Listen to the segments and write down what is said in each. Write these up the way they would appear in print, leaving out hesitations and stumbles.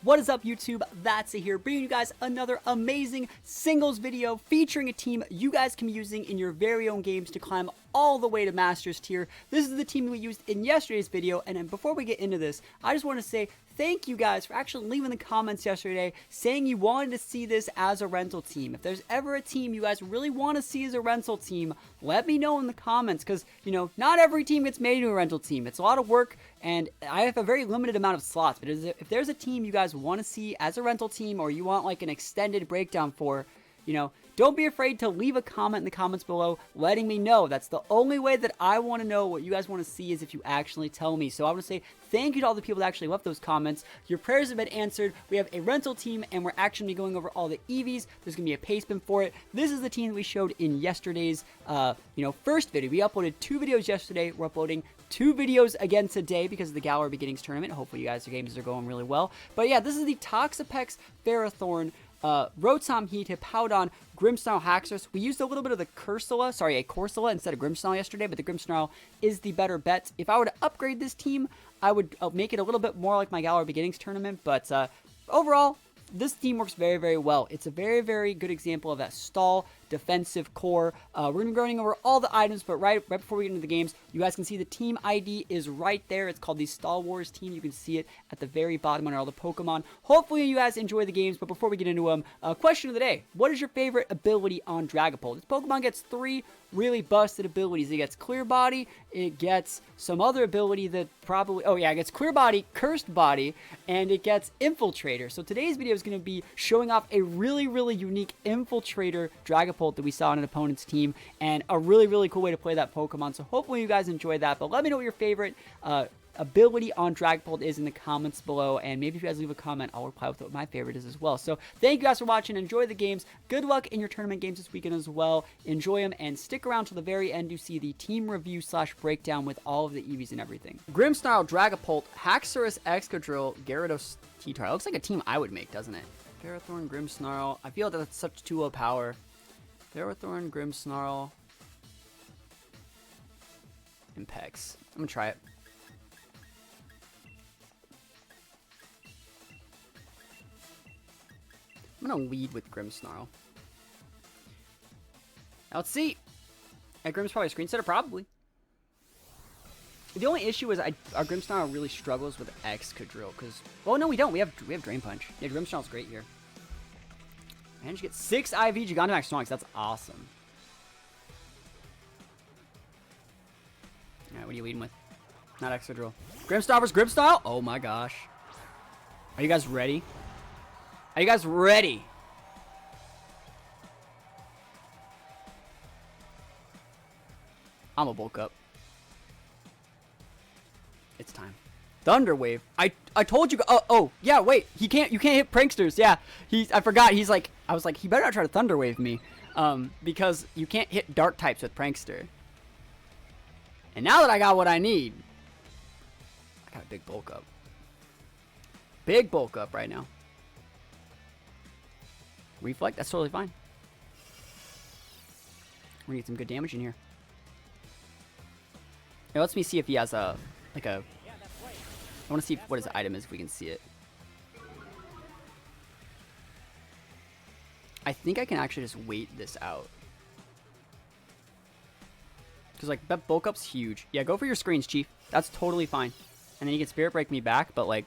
What is up, YouTube? That's it here, bringing you guys another amazing singles video featuring a team you guys can be using in your very own games to climb all the way to Masters tier. This is the team we used in yesterday's video, and then before we get into this, I just want to say thank you guys for actually leaving the comments yesterday saying you wanted to see this as a rental team. If there's ever a team you guys really want to see as a rental team, let me know in the comments, because, you know, not every team gets made into a rental team. It's a lot of work, and I have a very limited amount of slots, but if there's a team you guys want to see as a rental team, or you want like an extended breakdown for, you know, don't be afraid to leave a comment in the comments below letting me know. That's the only way that I want to know what you guys want to see, is if you actually tell me. So I want to say thank you to all the people that actually left those comments. Your prayers have been answered. We have a rental team, and we're actually going over all the EVs. There's going to be a pace bin for it. This is the team that we showed in yesterday's, first video. We uploaded 2 videos yesterday. We're uploading 2 videos again today because of the Gallery Beginnings tournament. Hopefully you guys, your games are going really well. But yeah, this is the THATSAplusONE Ferrothorn, Rotom Heat, Hippowdon, Grimmsnarl, Haxorus. We used a little bit of the Corsola instead of Grimmsnarl yesterday, but the Grimmsnarl is the better bet. If I were to upgrade this team, I would make it a little bit more like my Gallery Beginnings tournament, but overall, this team works very, very well. It's a very, very good example of that stall defensive core. We're going to be going over all the items, but right before we get into the games, you guys can see the team ID is right there. It's called the Star Wars team. You can see it at the very bottom under all the Pokemon. Hopefully you guys enjoy the games, but before we get into them, question of the day: what is your favorite ability on Dragapult? This Pokemon gets 3 really busted abilities. It gets Clear Body, it gets some other ability that probably, it gets Clear Body, Cursed Body, and it gets Infiltrator. So today's video is going to be showing off a really, really unique Infiltrator Dragapult that we saw on an opponent's team, and a really, really cool way to play that Pokemon. So hopefully you guys enjoy that, but let me know what your favorite ability on Dragapult is in the comments below, and maybe if you guys leave a comment, I'll reply with what my favorite is as well. So thank you guys for watching. Enjoy the games. Good luck in your tournament games this weekend as well. Enjoy them, and stick around to the very end to see the team review / breakdown with all of the EVs and everything. Grimmsnarl, Dragapult, Haxorus, Excadrill, Gyarados, T-Tar. Looks like a team I would make, doesn't it? Ferrothorn, Grimmsnarl. I feel that that's such too low power. Ferrothorn, Grimmsnarl, Impex. I'm gonna try it. I'm gonna lead with Grimmsnarl. Now let's see. Grimm's probably a screen setter, probably. The only issue is our Grimmsnarl really struggles with Excadrill, because, well, no, we don't. We have Drain Punch. Yeah, Grimmsnarl's great here. Managed to get 6 IV Gigantamax Snorlax. That's awesome. Alright, what are you leading with? Not Excadrill. Grimmsnarl vs. Grimmsnarl? Oh my gosh. Are you guys ready? Are you guys ready? I'm a bulk up. It's time. Thunder Wave. I told you. Oh yeah. Wait. You can't hit pranksters. Yeah. I forgot. I was like, he better not try to Thunder Wave me, because you can't hit dark types with prankster. And now that I got what I need, I got a big bulk up. Big bulk up right now. Reflect. That's totally fine. We're gonna get some good damage in here. It lets me see if he has I want to see what his item is, if we can see it. I think I can actually just wait this out. Because, like, that bulk up's huge. Yeah, go for your screens, Chief. That's totally fine. And then you can Spirit Break me back, but, like,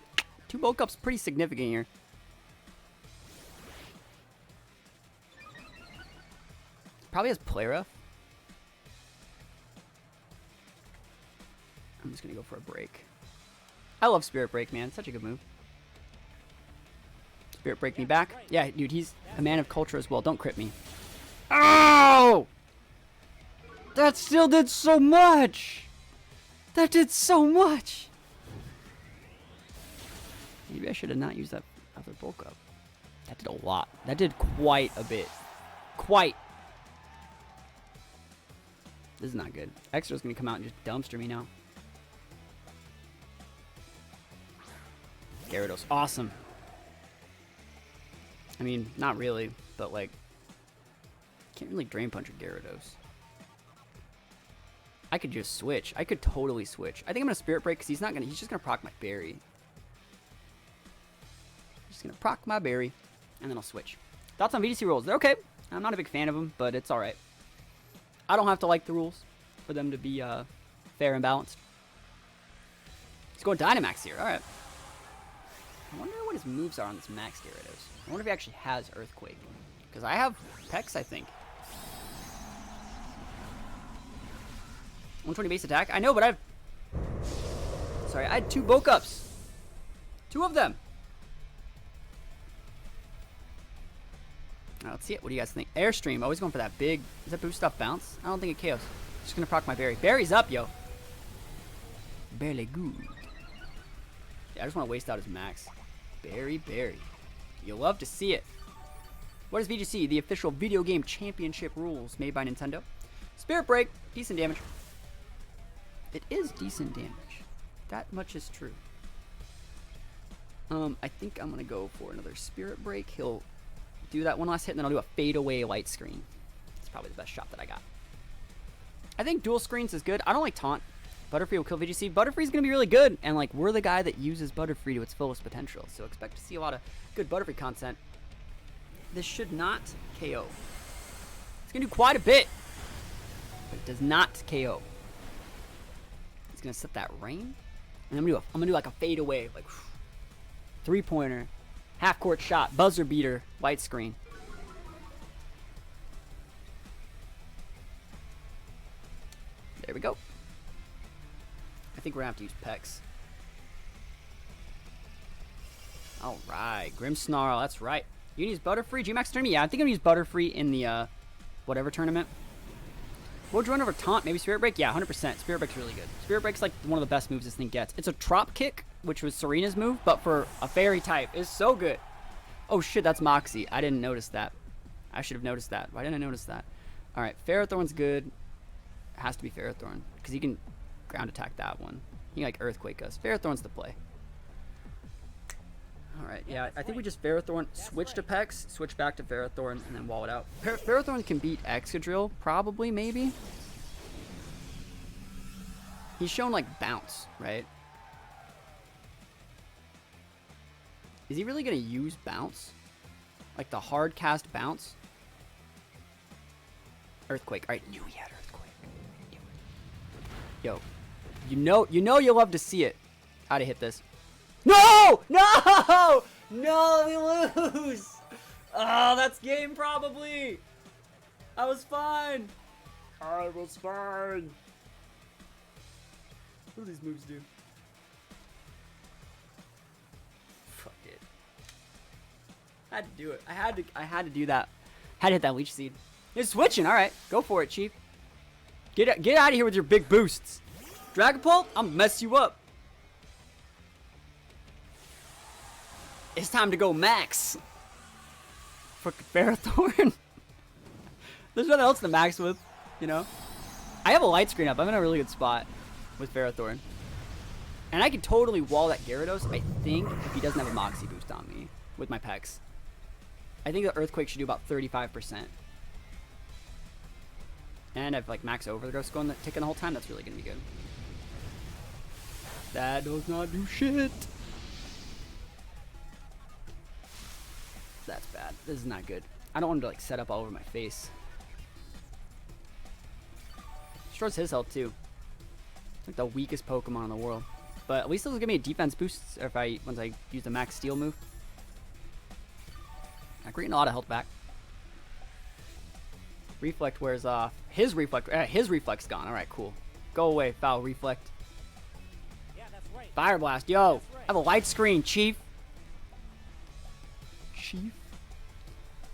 2 bulk ups pretty significant here. Probably has Play Rough. I'm just going to go for a break. I love Spirit Break, man. It's such a good move. Spirit Break me back. Yeah, dude, he's a man of culture as well. Don't crit me. Oh! That still did so much! That did so much! Maybe I should have not used that other bulk up. That did a lot. That did quite a bit. Quite. This is not good. Extra's going to come out and just dumpster me now. Gyarados, awesome. I mean, not really, but like, can't really Drain Punch with Gyarados. I could just switch. I could totally switch. I think I'm gonna Spirit Break because he's just gonna proc my berry. Just gonna proc my berry, and then I'll switch. Thoughts on VGC rules? They're okay. I'm not a big fan of them, but it's alright. I don't have to like the rules for them to be fair and balanced. He's going Dynamax here. Alright. I wonder what his moves are on this Max Gyarados. I wonder if he actually has Earthquake. Because I have Pex, I think. 120 base attack? I know, but I've... Sorry, I had 2 Boke-Ups. 2 of them. Alright, let's see it. What do you guys think? Airstream. Always going for that big... Is that boost off bounce? I don't think it KOs. Just going to proc my berry. Berry's up, yo. Barely good. Yeah, I just want to waste out his max. Berry. You'll love to see it. What is VGC? The official video game championship rules made by Nintendo. Spirit Break. Decent damage. It is decent damage. That much is true. I think I'm going to go for another Spirit Break. He'll do that one last hit, and then I'll do a Fade Away Light Screen. It's probably the best shot that I got. I think Dual Screens is good. I don't like Taunt. Butterfree will kill VGC. Butterfree's going to be really good, and like we're the guy that uses Butterfree to its fullest potential, so expect to see a lot of good Butterfree content. This should not KO. It's going to do quite a bit, but it does not KO. It's going to set that rain, and I'm going to do like a Fade Away, like 3-pointer, half-court shot, buzzer beater, light screen. There we go. I think we're going to have to use Pex. Alright, Grimmsnarl, that's right. You can use Butterfree, G-Max tournament? Yeah, I think I'm going to use Butterfree in the, whatever tournament. Would you run over Taunt? Maybe Spirit Break? Yeah, 100%. Spirit Break's really good. Spirit Break's like one of the best moves this thing gets. It's a Trop Kick, which was Serena's move, but for a Fairy type. It's so good. Oh shit, that's Moxie. I didn't notice that. I should have noticed that. Why didn't I notice that? Alright, Ferrothorn's good. It has to be Ferrothorn, because he can ground attack that one. He can like Earthquake us. Ferrothorn's the play. Alright, yeah, I think we just Ferrothorn, switch to Pex, switch back to Ferrothorn, and then wall it out. Ferrothorn can beat Excadrill, probably, maybe. He's shown like bounce, right? Is he really going to use bounce? Like the hard cast bounce? Earthquake. Alright, knew he had Earthquake. Yo. You know you'll love to see it. How to hit this. No! No! No, we lose! Oh, that's game probably. I was fine. I was fine. What do these moves do? Fuck it. I had to do it. I had to do that. Had to hit that leech seed. It's switching. All right, go for it, Chief. Get out of here with your big boosts. Dragapult, I'm gonna mess you up. It's time to go max. Fucking Ferrothorn. There's nothing else to max with, you know. I have a light screen up. I'm in a really good spot with Ferrothorn. And I can totally wall that Gyarados, I think, if he doesn't have a Moxie boost on me with my Pex. I think the Earthquake should do about 35%. And I've like max Overdose going ticking the whole time. That's really going to be good. That does not do shit. That's bad. This is not good. I don't want him to like set up all over my face. Destroys his health too. It's like the weakest Pokemon in the world. But at least it'll give me a defense boost once I use the max steel move. I'm getting a lot of health back. Reflect wears off. His reflex gone. Alright, cool. Go away, foul reflect. Yeah, that's right. Fire blast, yo! I have a light screen, Chief. Chief.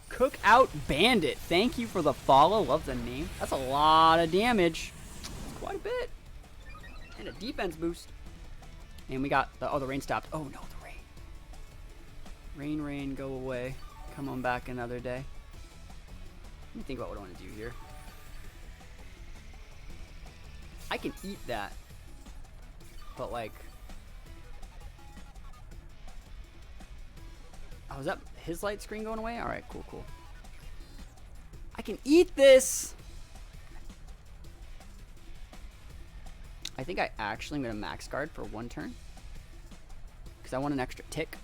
Cookout Bandit. Thank you for the follow. Love the name. That's a lot of damage. That's quite a bit. And a defense boost. And we got the the rain stopped. Oh no, the rain. Rain, go away. Come on back another day. Let me think about what I want to do here. I can eat that. But like... Oh, is that his light screen going away? Alright, cool. I can eat this! I think I actually am going to max guard for one turn. Because I want an extra tick.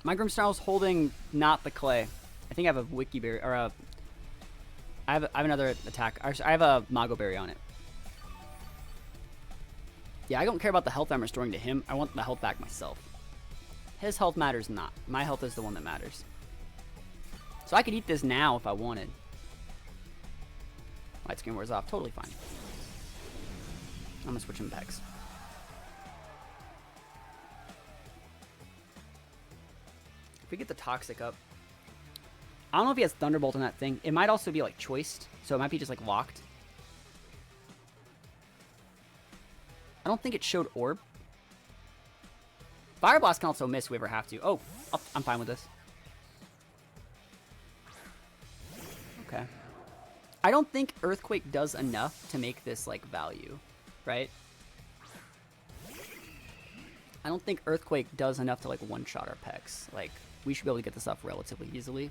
My Grimmsnarl's holding not the clay. I think I have a Wiki Berry, or a... I have another attack. I have a Mago Berry on it. Yeah, I don't care about the health I'm restoring to him. I want the health back myself. His health matters not. My health is the one that matters. So I could eat this now if I wanted. Light screen wears off. Totally fine. I'm going to switch him Pegs. If we get the Toxic up. I don't know if he has Thunderbolt on that thing. It might also be like choiced. So it might be just like locked. I don't think it showed Orb. Fire Blast can also miss if we ever have to. Oh, I'm fine with this. Okay. I don't think Earthquake does enough to make this like value, right? I don't think Earthquake does enough to like one-shot our Pex. Like, we should be able to get this off relatively easily.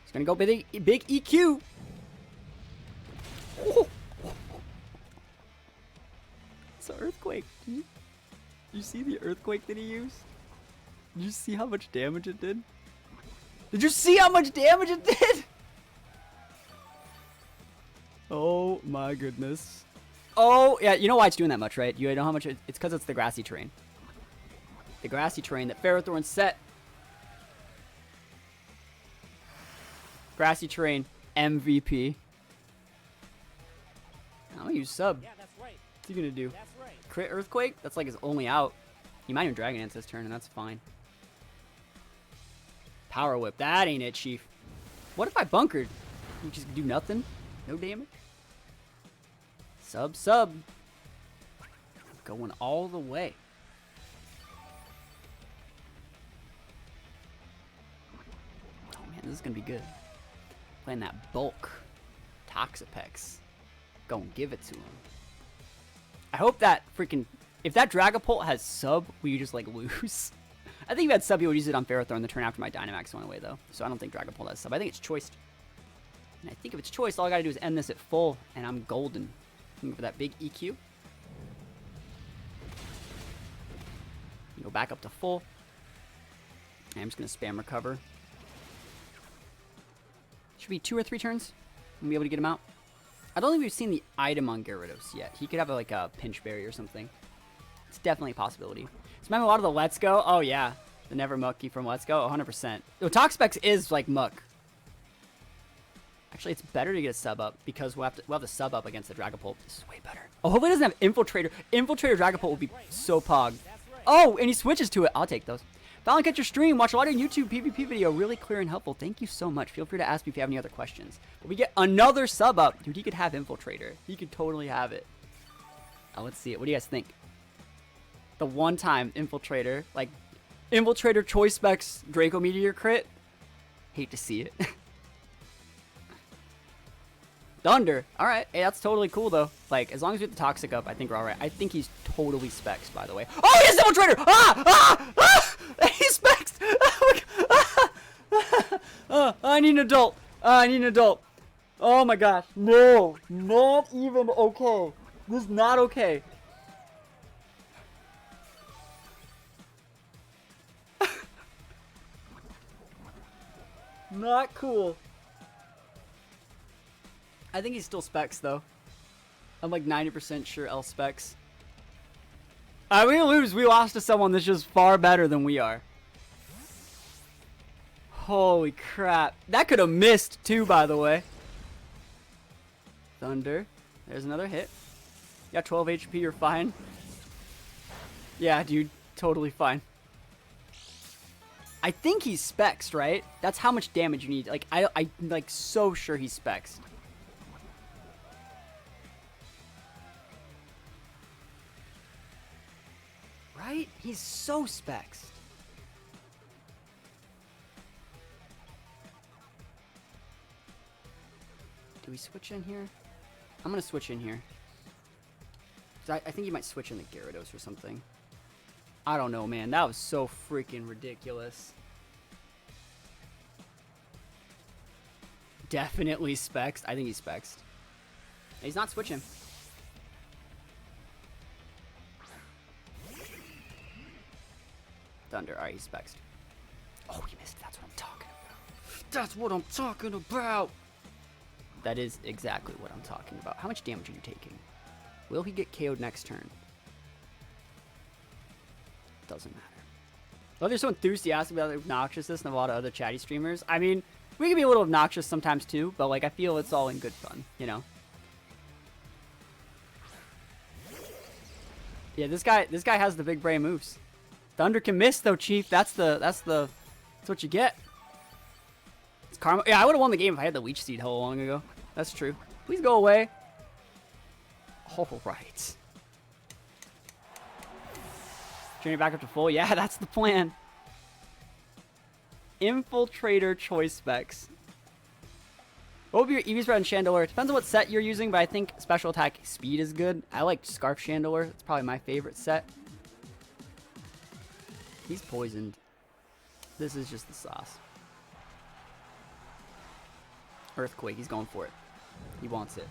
He's gonna go big EQ. Oh. So Earthquake, you see the Earthquake that he used? Did you see how much damage it did? Did you see how much damage it did? Oh my goodness. Oh, yeah, you know why it's doing that much, right? You know how much it's because it's the grassy terrain. The grassy terrain that Ferrothorn set. Grassy terrain, MVP. I'm gonna use sub. Yeah, that's right. What's he gonna do? That's right. Crit Earthquake? That's like his only out. He might even Dragon Dance this turn, and that's fine. Power Whip. That ain't it, Chief. What if I bunkered? You just do nothing? No damage? Sub. Going all the way. Oh man, this is gonna be good. Playing that bulk. Toxapex. Gonna give it to him. I hope that freaking... If that Dragapult has sub, will you just like lose? I think if had sub, you would use it on Ferrothorn the turn after my Dynamax went away though. So I don't think Dragapult has sub. I think it's choiced. And I think if it's choiced, all I gotta do is end this at full, and I'm golden. Looking for that big EQ. Go back up to full. I'm just gonna spam recover. Should be 2 or 3 turns. I'm gonna be able to get him out. I don't think we've seen the item on Gyarados yet. He could have like a pinch berry or something. It's definitely a possibility. So remember a lot of the Let's Go? Oh yeah, the Never Mucky from Let's Go, 100%. Oh, Toxapex is like Muck. Actually, it's better to get a sub up because we'll have the sub up against the Dragapult. This is way better. Oh, hopefully it doesn't have Infiltrator. Infiltrator Dragapult would be so pog. Oh, and he switches to it. I'll take those. Finally catch your stream. Watch a lot of YouTube PvP video. Really clear and helpful. Thank you so much. Feel free to ask me if you have any other questions. But we get another sub up. Dude, he could have Infiltrator. He could totally have it. Now, let's see it. What do you guys think? The one-time Infiltrator. Like, Infiltrator Choice Specs Draco Meteor crit. Hate to see it. Thunder. Alright. Hey, that's totally cool, though. Like, as long as we get the Toxic up, I think we're alright. I think he's totally specs, by the way. Oh, he has Infiltrator! He's specs! I need an adult. I need an adult. Oh, my gosh. No. Not even okay. This is not okay. Not cool. I think he's still specs, though. I'm like 90% sure L specs. We lose. We lost to someone that's just far better than we are. Holy crap. That could have missed, too, by the way. Thunder. There's another hit. You got 12 HP. You're fine. Yeah, dude. Totally fine. I think he's specs, right? That's how much damage you need. Like, I'm like so sure he's specs. Right? He's so specs. Do we switch in here? I'm gonna switch in here. I think you might switch in the Gyarados or something. I don't know, man. That was so freaking ridiculous. Definitely specs. I think he's specs. He's not switching. Thunder. Alright, he's spexed. Oh, he missed. That's what I'm talking about. That's what I'm talking about. That is exactly what I'm talking about. How much damage are you taking? Will he get KO'd next turn? Doesn't matter. Well, they're so enthusiastic about the obnoxiousness and a lot of other chatty streamers. I mean, we can be a little obnoxious sometimes too, but like I feel it's all in good fun, you know. Yeah, this guy has the big brain moves. Thunder can miss though, Chief. That's what you get. It's karma. Yeah, I would have won the game if I had the leech seed how long ago. That's true. Please go away. All right. Turn it back up to full. Yeah, that's the plan. Infiltrator choice specs. What would be your EV spread on Chandelure? Depends on what set you're using, but I think special attack speed is good. I like Scarf Chandelure. It's probably my favorite set. He's poisoned. This is just the sauce. Earthquake. He's going for it. He wants it.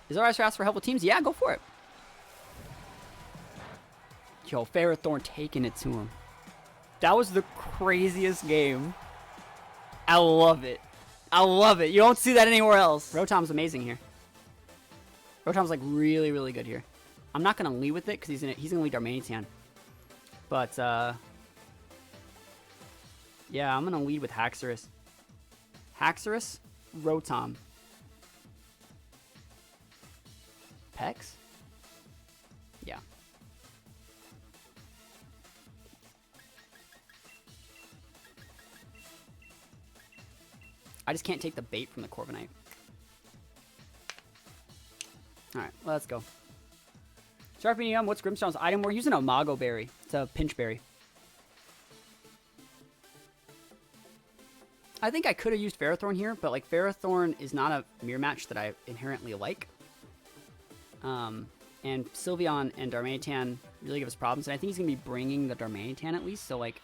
Is there alright to ask for helpful teams? Yeah, go for it. Yo, Ferrothorn taking it to him. That was the craziest game. I love it. I love it. You don't see that anywhere else. Rotom's amazing here. Rotom's like really, really good here. I'm not gonna lead with it because he's gonna lead Darmanitan. But yeah, I'm gonna lead with Haxorus. Haxorus, Rotom. Pex? Yeah. I just can't take the bait from the Corviknight. Alright, let's go. Sharpie, what's Grimmsnarl's item? We're using a Mago Berry. It's a pinch berry. I think I could have used Ferrothorn here, but like Ferrothorn is not a mirror match that I inherently like. And Sylveon and Darmanitan really give us problems, and I think he's going to be bringing the Darmanitan at least, so like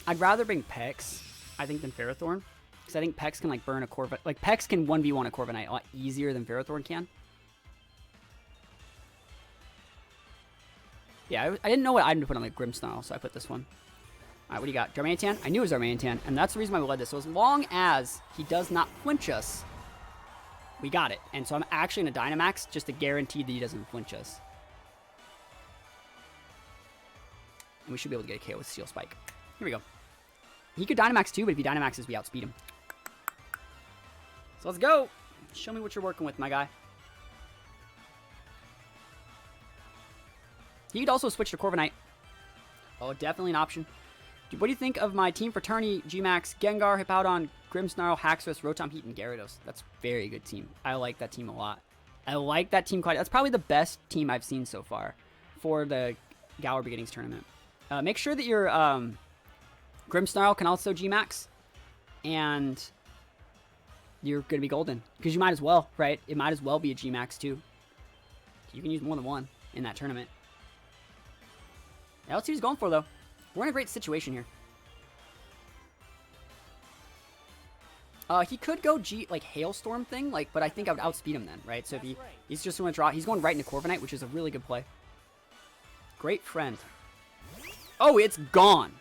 I'd rather bring Pex, I think, than Ferrothorn. Because I think Pex can like burn a Corviknight. Like Pex can 1v1 a Corviknight a lot easier than Ferrothorn can. Yeah, I didn't know what item to put on like Grimmsnarl, so I put this one. Alright, what do you got? Darmanitan? I knew it was Darmanitan, and that's the reason why we led this. So as long as he does not flinch us, we got it. And so I'm actually going to Dynamax just to guarantee that he doesn't flinch us. And we should be able to get a KO with Steel Spike. Here we go. He could Dynamax too, but if he Dynamaxes, we outspeed him. So let's go. Show me what you're working with, my guy. He could also switch to Corviknight. Oh, definitely an option. What do you think of my team for tourney? G-Max, Gengar, Hippowdon, Grimmsnarl, Haxorus, Rotom, Heat, and Gyarados. That's a very good team. I like that team a lot. I like that team quite. That's probably the best team I've seen so far for the Galar Beginnings tournament. Make sure that your Grimmsnarl can also G-Max, and you're going to be golden. Because you might as well, right? It might as well be a G-Max too. You can use more than one in that tournament. Yeah, let's see what he's going for, though. We're in a great situation here. He could go like Hailstorm thing, like, but I think I would outspeed him then, right? So if he's just going to draw, he's going right into Corviknight, which is a really good play. Great friend. Oh, it's gone.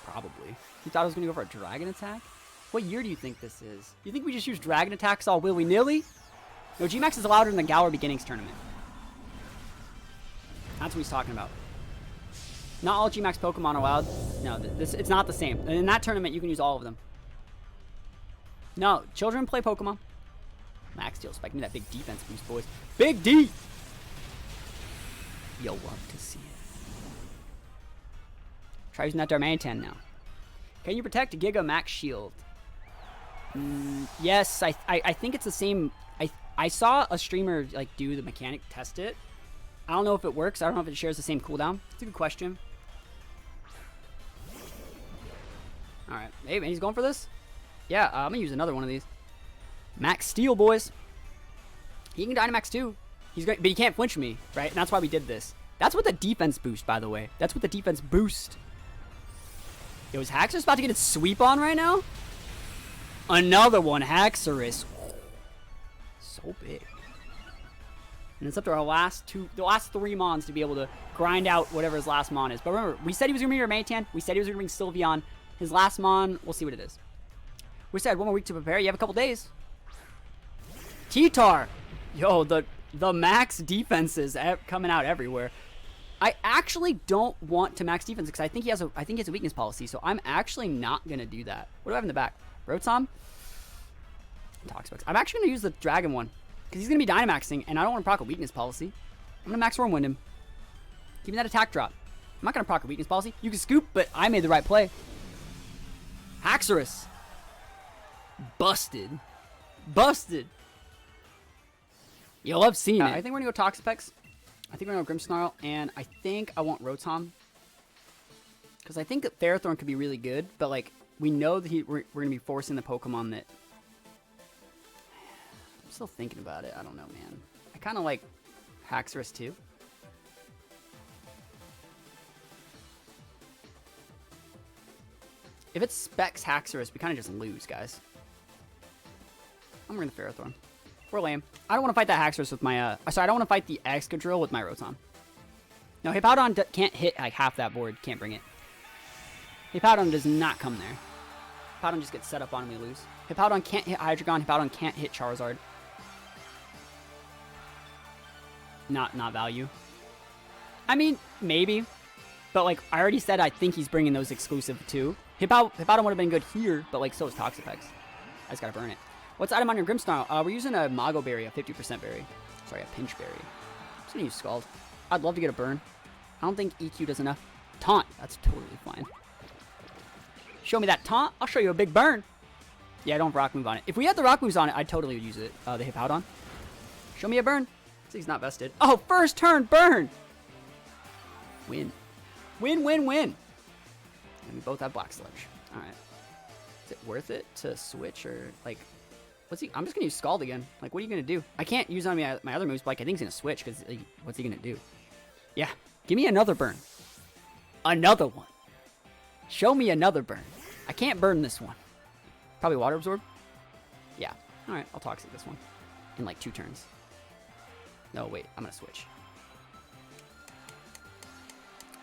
Probably. You thought I was going to go for a Dragon Attack? What year do you think this is? You think we just use Dragon Attacks all willy-nilly? No, G-Max is allowed in the Galar Beginnings tournament. That's what he's talking about. Not all G-Max Pokemon are allowed. No, it's not the same. In that tournament, you can use all of them. No, children play Pokemon. Max Steel Spike. Give me that big defense boost, boys. Big D! You'll love to see it. Try using that Darmanitan now. Can you protect Giga Max Shield? Yes, I think it's the same. I saw a streamer like do the mechanic, test it. I don't know if it works. I don't know if it shares the same cooldown. It's a good question. Alright. Hey, man, he's going for this? Yeah, I'm going to use another one of these. Max Steel, boys. He can Dynamax too. But he can't flinch me, right? And that's why we did this. That's with the defense boost, by the way. That's with the defense boost. Yo, is Haxorus about to get its sweep on right now? Another one, Haxorus. So big. And it's up to our the last 3 Mons to be able to grind out whatever his last Mon is. But remember, we said he was going to bring Mantan. We said he was going to bring Sylveon. His last Mon, we'll see what it is. We said 1 more week to prepare. You have a couple days. T-Tar. Yo, the max defenses coming out everywhere. I actually don't want to max defense because I think he has a weakness policy. So I'm actually not going to do that. What do I have in the back? Rotom? Toxapex. I'm actually going to use the Dragon one. Because he's going to be Dynamaxing, and I don't want to proc a weakness policy. I'm going to Max Wormwind him. Give me that attack drop. I'm not going to proc a weakness policy. You can scoop, but I made the right play. Haxorus. Busted. Busted. You love seeing it. I think we're going to go Toxapex. I think we're going to go Grimmsnarl, and I think I want Rotom. Because I think that Ferrothorn could be really good, but like we know that we're going to be forcing the Pokemon that... Still thinking about it. I don't know, man. I kind of like Haxorus too. If it specs Haxorus, we kind of just lose, guys. I'm running the Ferrothorn. We're lame. I don't want to fight that Haxorus with my, sorry, I don't want to fight the Excadrill with my Rotom. No, Hippowdon can't hit like half that board. Can't bring it. Hippowdon does not come there. Hippowdon just gets set up on and we lose. Hippowdon can't hit Hydreigon. Hippowdon can't hit Charizard. Not value. I mean, maybe. But, like, I already said I think he's bringing those exclusive, too. Hippowdon would have been good here, but, like, so is Toxapex. I just gotta burn it. What's the item on your Grimmsnarl? We're using a Mago Berry, a 50% berry. Sorry, a Pinch Berry. I'm just gonna use Scald. I'd love to get a burn. I don't think EQ does enough. Taunt. That's totally fine. Show me that taunt. I'll show you a big burn. Yeah, I don't have rock move on it. If we had the rock moves on it, I'd totally use it. The Hippowdon. Show me a burn. So he's not vested. Oh, first turn burn. Win. Win, win, win. And we both have Black Sludge. All right. Is it worth it to switch or like, what's he? I'm just going to use Scald again. Like, what are you going to do? I can't use on my other moves, but like, I think he's going to switch because like, what's he going to do? Yeah. Give me another burn. Another one. Show me another burn. I can't burn this one. Probably Water Absorb. Yeah. All right. I'll Toxic this one in like 2 turns. No, wait. I'm going to switch.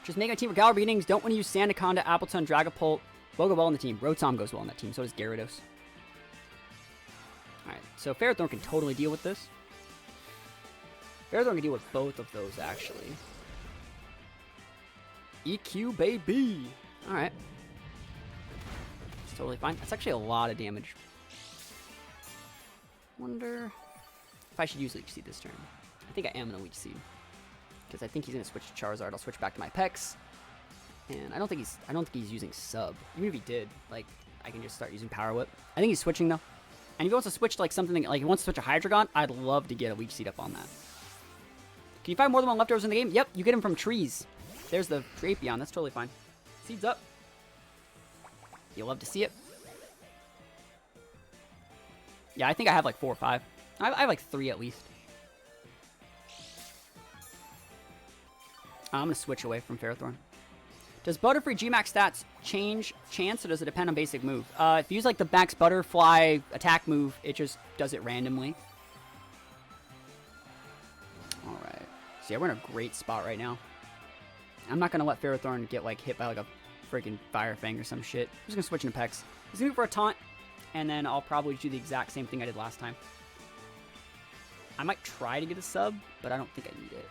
Just make a team for Galar Beginnings. Don't want to use Sandaconda, Appleton, Dragapult. Will go well on the team. Rotom goes well on that team. So does Gyarados. Alright, so Ferrothorn can totally deal with this. Ferrothorn can deal with both of those, actually. EQ, baby! Alright. It's totally fine. That's actually a lot of damage. Wonder if I should use Leech Seed this turn. I think I am going to Leech Seed. Because I think he's going to switch to Charizard. I'll switch back to my Pex. And I don't think he's using Sub. Even if he did, like, I can just start using Power Whip. I think he's switching, though. And if he wants to switch to, like, something, like, he wants to switch a Hydreigon, I'd love to get a Leech Seed up on that. Can you find more than one leftovers in the game? Yep, you get them from trees. There's the Drapion. That's totally fine. Seeds up. You'll love to see it. Yeah, I think I have, like, 4 or 5. I have, like, 3 at least. I'm going to switch away from Ferrothorn. Does Butterfree G-Max stats change chance, or does it depend on basic move? If you use, like, the Max Butterfly attack move, it just does it randomly. Alright. So, yeah, we're in a great spot right now. I'm not going to let Ferrothorn get, like, hit by, like, a freaking Fire Fang or some shit. I'm just going to switch into Pex. He's going to go for a Taunt, and then I'll probably do the exact same thing I did last time. I might try to get a Sub, but I don't think I need it.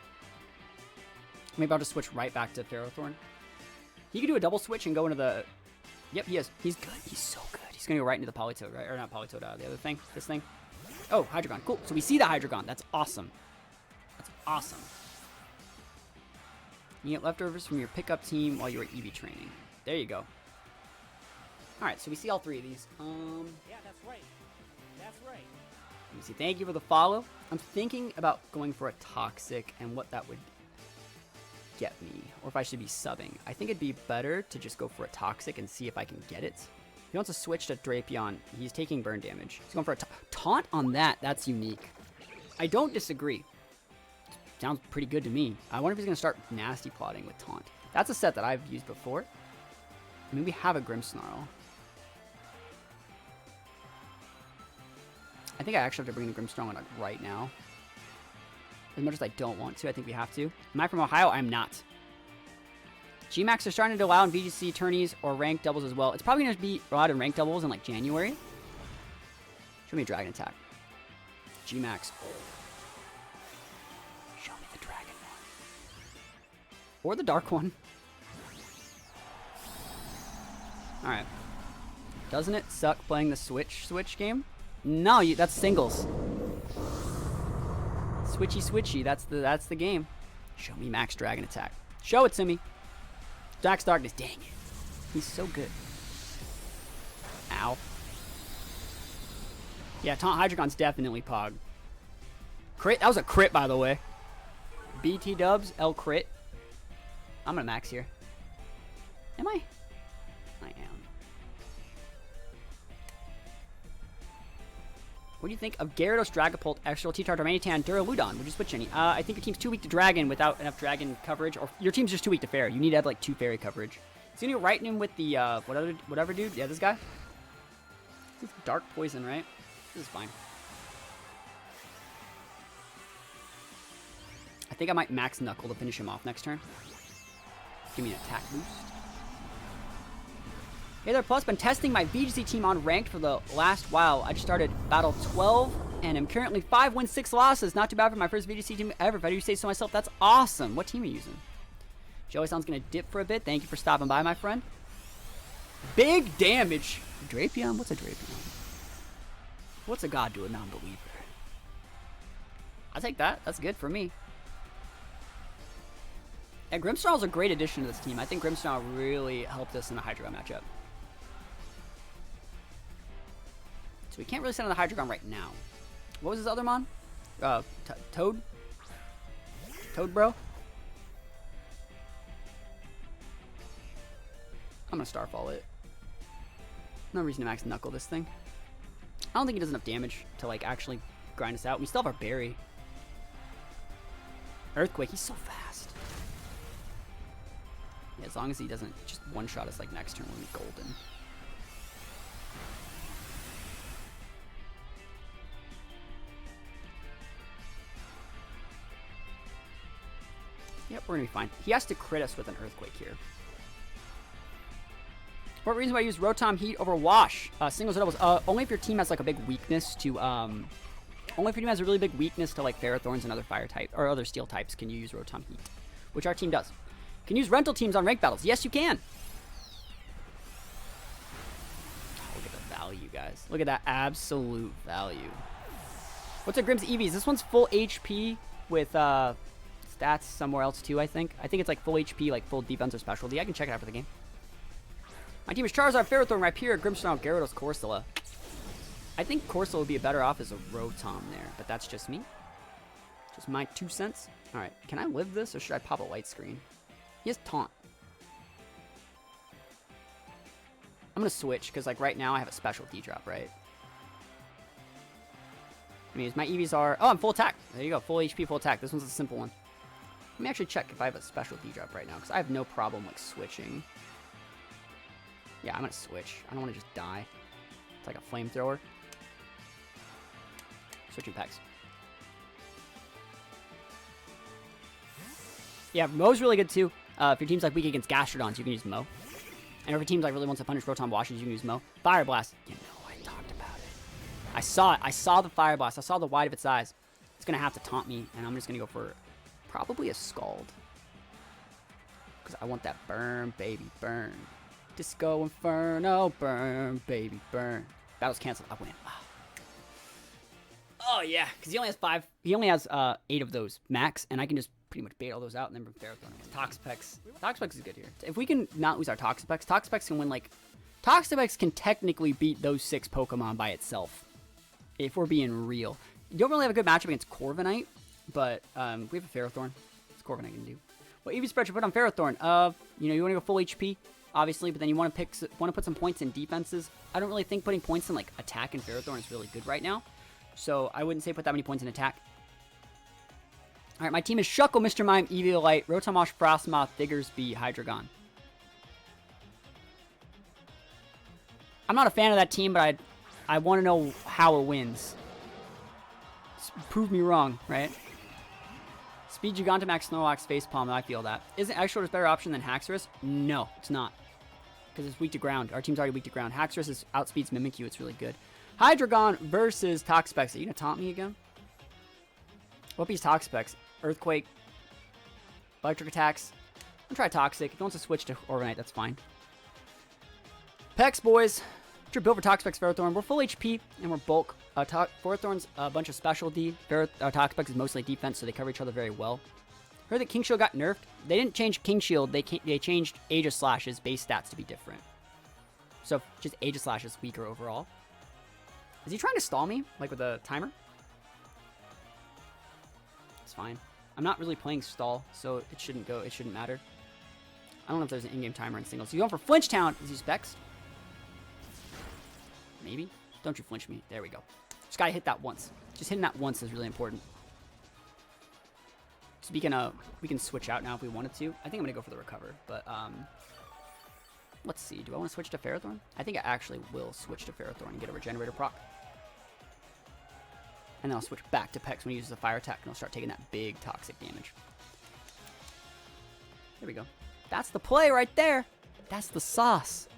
Maybe I'll just switch right back to Ferrothorn. He could do a double switch and go into the... Yep, he is. He's good. He's so good. He's going to go right into the Politoed, right? Or not Politoed, the other thing. This thing. Oh, Hydreigon. Cool. So we see the Hydreigon. That's awesome. That's awesome. You get leftovers from your pickup team while you were EV training. There you go. Alright, so we see all 3 of these. Yeah, that's right. That's right. Let me see. Thank you for the follow. I'm thinking about going for a Toxic and what that would get me, or if I should be subbing. I think it'd be better to just go for a Toxic and see if I can get it. If he wants to switch to Drapion, he's taking burn damage. He's going for a Taunt on that. That's unique. I don't disagree. Sounds pretty good to me. I wonder if he's going to start nasty plotting with Taunt. That's a set that I've used before. I mean, we have a Grimmsnarl. I think I actually have to bring the Grimmsnarl in like right now. As much as I don't want to, I think we have to. Am I from Ohio? I'm not. GMAX are starting to allow in VGC tourneys or ranked doubles as well. It's probably going to be allowed in ranked doubles in like January. Show me a dragon attack. GMAX. Show me the dragon one. Or the dark one. Alright. Doesn't it suck playing the Switch game? No, that's singles. Switchy. That's the game. Show me max dragon attack. Show it to me. Dax Darkness. Dang it. He's so good. Ow. Yeah, Taunt Hydreigon's definitely Pog. Crit. That was a crit, by the way. BT dubs. L crit. I'm gonna max here. Am I? I am. What do you think of Gyarados, Dragapult, Extra, T-Tart, Darmanitan, Duraludon? Would you switch any? I think your team's too weak to Dragon without enough Dragon coverage, or your team's just too weak to Fairy. You need to have like 2 Fairy coverage. Is he gonna go right in with the whatever dude? Yeah, this guy. This is Dark Poison, right? This is fine. I think I might max Knuckle to finish him off next turn. Give me an attack boost. Hey there, Plus. Been testing my VGC team on ranked for the last while. I just started Battle 12 and am currently 5 wins, 6 losses. Not too bad for my first VGC team ever. If I do say so myself, that's awesome. What team are you using? Joey sounds gonna dip for a bit. Thank you for stopping by, my friend. Big damage. Drapion? What's a Drapion? What's a god to a non-believer? I'll take that. That's good for me. Yeah, Grimmsnarl's a great addition to this team. I think Grimmsnarl really helped us in the Hydreigon matchup. So we can't really send on the Hydreigon right now. What was his other mon? Toad? Toad, bro? I'm gonna Starfall it. No reason to max Knuckle this thing. I don't think he does enough damage to like actually grind us out. We still have our Berry. Earthquake, he's so fast. Yeah, as long as he doesn't just one-shot us like next turn, we'll be golden. Yep, we're gonna be fine. He has to crit us with an Earthquake here. What reason why I use Rotom Heat over Wash? Singles or doubles? Only if your team has like a big weakness to, only if your team has a really big weakness to like Ferrothorns and other fire type or other steel types can you use Rotom Heat, which our team does. Can you use rental teams on ranked battles? Yes, you can. Oh, look at the value, guys. Look at that absolute value. What's a Grimm's EVs? This one's full HP with stats somewhere else too, I think. I think it's like full HP, like full defense or specialty. I can check it out for the game. My team is Charizard, Ferrothorn, Rhyperior, Grimmsnarl, Gyarados, Corsola. I think Corsola would be better off as a Rotom there, but that's just me. Just my 2 cents. All right, can I live this or should I pop a light screen? He has Taunt. I'm going to switch because like right now I have a special D-drop, right? I mean, my EVs are... Oh, I'm full attack. There you go. Full HP, full attack. This one's a simple one. Let me actually check if I have a special D-drop right now because I have no problem like switching. Yeah, I'm going to switch. I don't want to just die. It's like a flamethrower. Switching packs. Yeah, Mo's really good too. If your team's like weak against Gastrodons, you can use Mo. And if your team's like really wants to punish Rotom Washes, you can use Mo. Fire Blast. You know, I talked about it. I saw it. I saw the Fire Blast. I saw the wide of its eyes. It's going to have to taunt me, and I'm just going to go for probably a Scald. Because I want that burn, baby, burn. Disco Inferno, burn, baby, burn. Battle's canceled. I win. Oh, yeah. Because he only has 5. He only has 8 of those max, and I can just pretty much bait all those out and then bring Ferrothorn. Toxapex. Toxapex is good here. If we can not lose our Toxapex, Toxapex can win, like... Toxapex can technically beat those 6 Pokemon by itself. If we're being real. You don't really have a good matchup against Corviknight, but we have a Ferrothorn. What's Corviknight gonna do? What EV spread should put on Ferrothorn? You know, you want to go full HP, obviously, but then you want to put some points in defenses. I don't really think putting points in, like, attack and Ferrothorn is really good right now. So I wouldn't say put that many points in attack. All right, my team is Shuckle, Mr. Mime, Eviolite, Rotomosh, Frostmoth, Diggersby, Hydreigon. I'm not a fan of that team, but I want to know how it wins. Just prove me wrong, right? Speed Gigantamax Snorlax Facepalm, I feel that. Isn't Extra a better option than Haxorus? No, it's not. Because it's weak to ground. Our team's already weak to ground. Haxorus is outspeeds Mimikyu. It's really good. Hydreigon versus Toxapex. Are you going to taunt me again? What is Toxapex? Earthquake. Electric attacks. I'm going to try Toxic. If he wants to switch to Orbanite, that's fine. Pex, boys. You're built for Toxapex Ferrothorn. We're full HP and we're bulk. Ferrothorn's a bunch of specialty. Toxapex is mostly defense, so they cover each other very well. Heard that King Shield got nerfed. They didn't change King Shield. They changed Aegislash's base stats to be different. So just Aegislash is weaker overall. Is he trying to stall me? Like with a timer? It's fine. I'm not really playing stall, so it shouldn't go. It shouldn't matter. I don't know if there's an in-game timer in singles. He's going for Flinch Town. Is he Specs? Maybe. Don't you flinch me. There we go. Just gotta hit that once. Just hitting that once is really important. So we can switch out now if we wanted to. I think I'm gonna go for the recover, but let's see. Do I want to switch to Ferrothorn? I think I actually will switch to Ferrothorn and get a regenerator proc. And then I'll switch back to Pex when he uses a fire attack and I'll start taking that big toxic damage. There we go. That's the play right there. That's the sauce.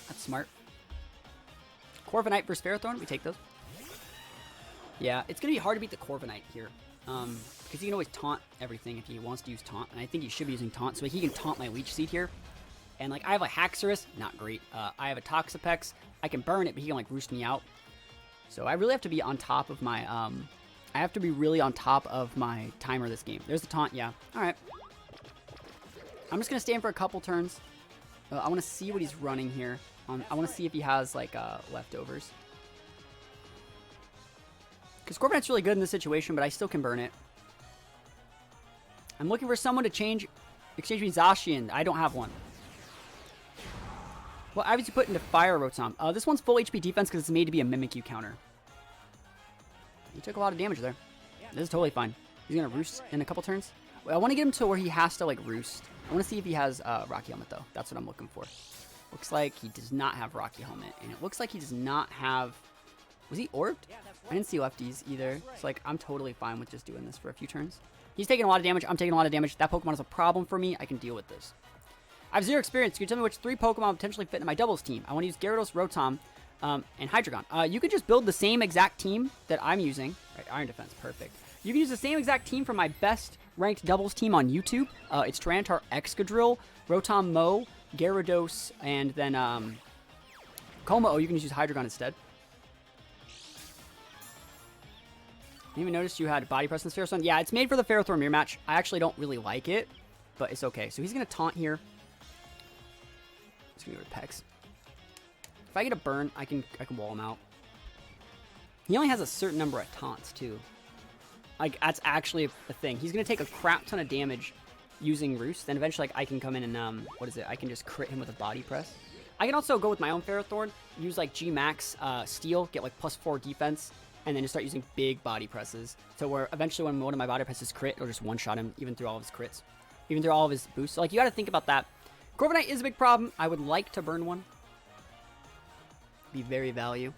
That's smart. Corviknight versus Ferrothorn. We take those. Yeah, it's going to be hard to beat the Corviknight here. Because he can always taunt everything if he wants to use taunt. And I think he should be using taunt. So he can taunt my Leech Seed here. And like I have a Haxorus. Not great. I have a Toxapex. I can burn it, but he can like roost me out. So I really have to be on top of my... I have to be really on top of my timer this game. There's the taunt. Yeah. All right. I'm just going to stay in for a couple turns. I want to see what he's running here. I want to see if he has like leftovers. Because Corviknight's really good in this situation, but I still can burn it. I'm looking for someone to exchange me Zacian. I don't have one. Well, obviously put into Fire Rotom. This one's full HP defense because it's made to be a Mimikyu counter. He took a lot of damage there. This is totally fine. He's going to roost in a couple turns. Well, I want to get him to where he has to like roost. I want to see if he has Rocky Helmet though. That's what I'm looking for. Looks like he does not have Rocky Helmet. And it looks like he does not have... Was he orbed? I didn't see lefties either. So like I'm totally fine with just doing this for a few turns. He's taking a lot of damage. I'm taking a lot of damage. That Pokemon is a problem for me. I can deal with this. I have 0 experience. Can you tell me which 3 Pokemon potentially fit in my doubles team? I want to use Gyarados, Rotom, and Hydreigon. You could just build the same exact team that I'm using. Right, Iron Defense, perfect. You can use the same exact team from my best ranked doubles team on YouTube. It's Tyranitar, Excadrill, Rotom, Mo, Gyarados, and then Como. Oh, you can just use Hydreigon instead. You even noticed you had Body Press in this Ferrothorn? Yeah, it's made for the Ferrothorn mirror match. I actually don't really like it, but it's okay. So he's going to taunt here. He's going to go to Pex. If I get a burn, I can wall him out. He only has a certain number of taunts, too. Like, that's actually a thing. He's going to take a crap ton of damage using Roost. Then eventually, like, I can come in and, what is it? I can just crit him with a Body Press. I can also go with my own Ferrothorn, use, like, G-Max Steel, get, like, +4 defense, and then just start using big Body Presses. So where eventually when one of my Body Presses crit, it'll just one-shot him, even through all of his crits. Even through all of his boosts. So, like, you got to think about that. Corviknight is a big problem. I would like to burn one. Be very value.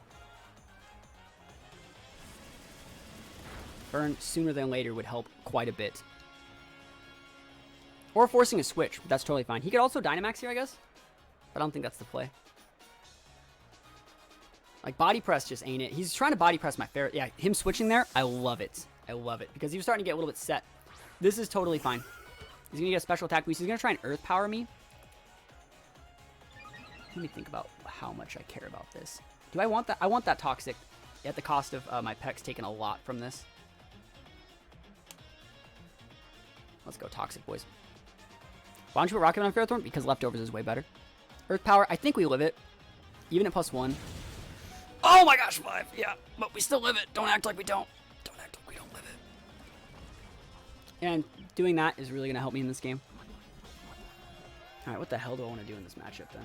Burn sooner than later would help quite a bit. Or forcing a switch. That's totally fine. He could also Dynamax here, I guess. But I don't think that's the play. Like, Body Press just ain't it. He's trying to Body Press my Ferret. Yeah, him switching there, I love it. I love it. Because he was starting to get a little bit set. This is totally fine. He's going to get a special attack boost. He's going to try and Earth Power me. Let me think about how much I care about this. Do I want that? I want that Toxic at the cost of my Pex taking a lot from this. Let's go Toxic, boys. Why don't you put Rocket on Ferrothorn? Because Leftovers is way better. Earth Power, I think we live it. Even at +1. Oh my gosh, 5. Yeah, but we still live it. Don't act like we don't. Don't act like we don't live it. And doing that is really going to help me in this game. All right, what the hell do I want to do in this matchup then?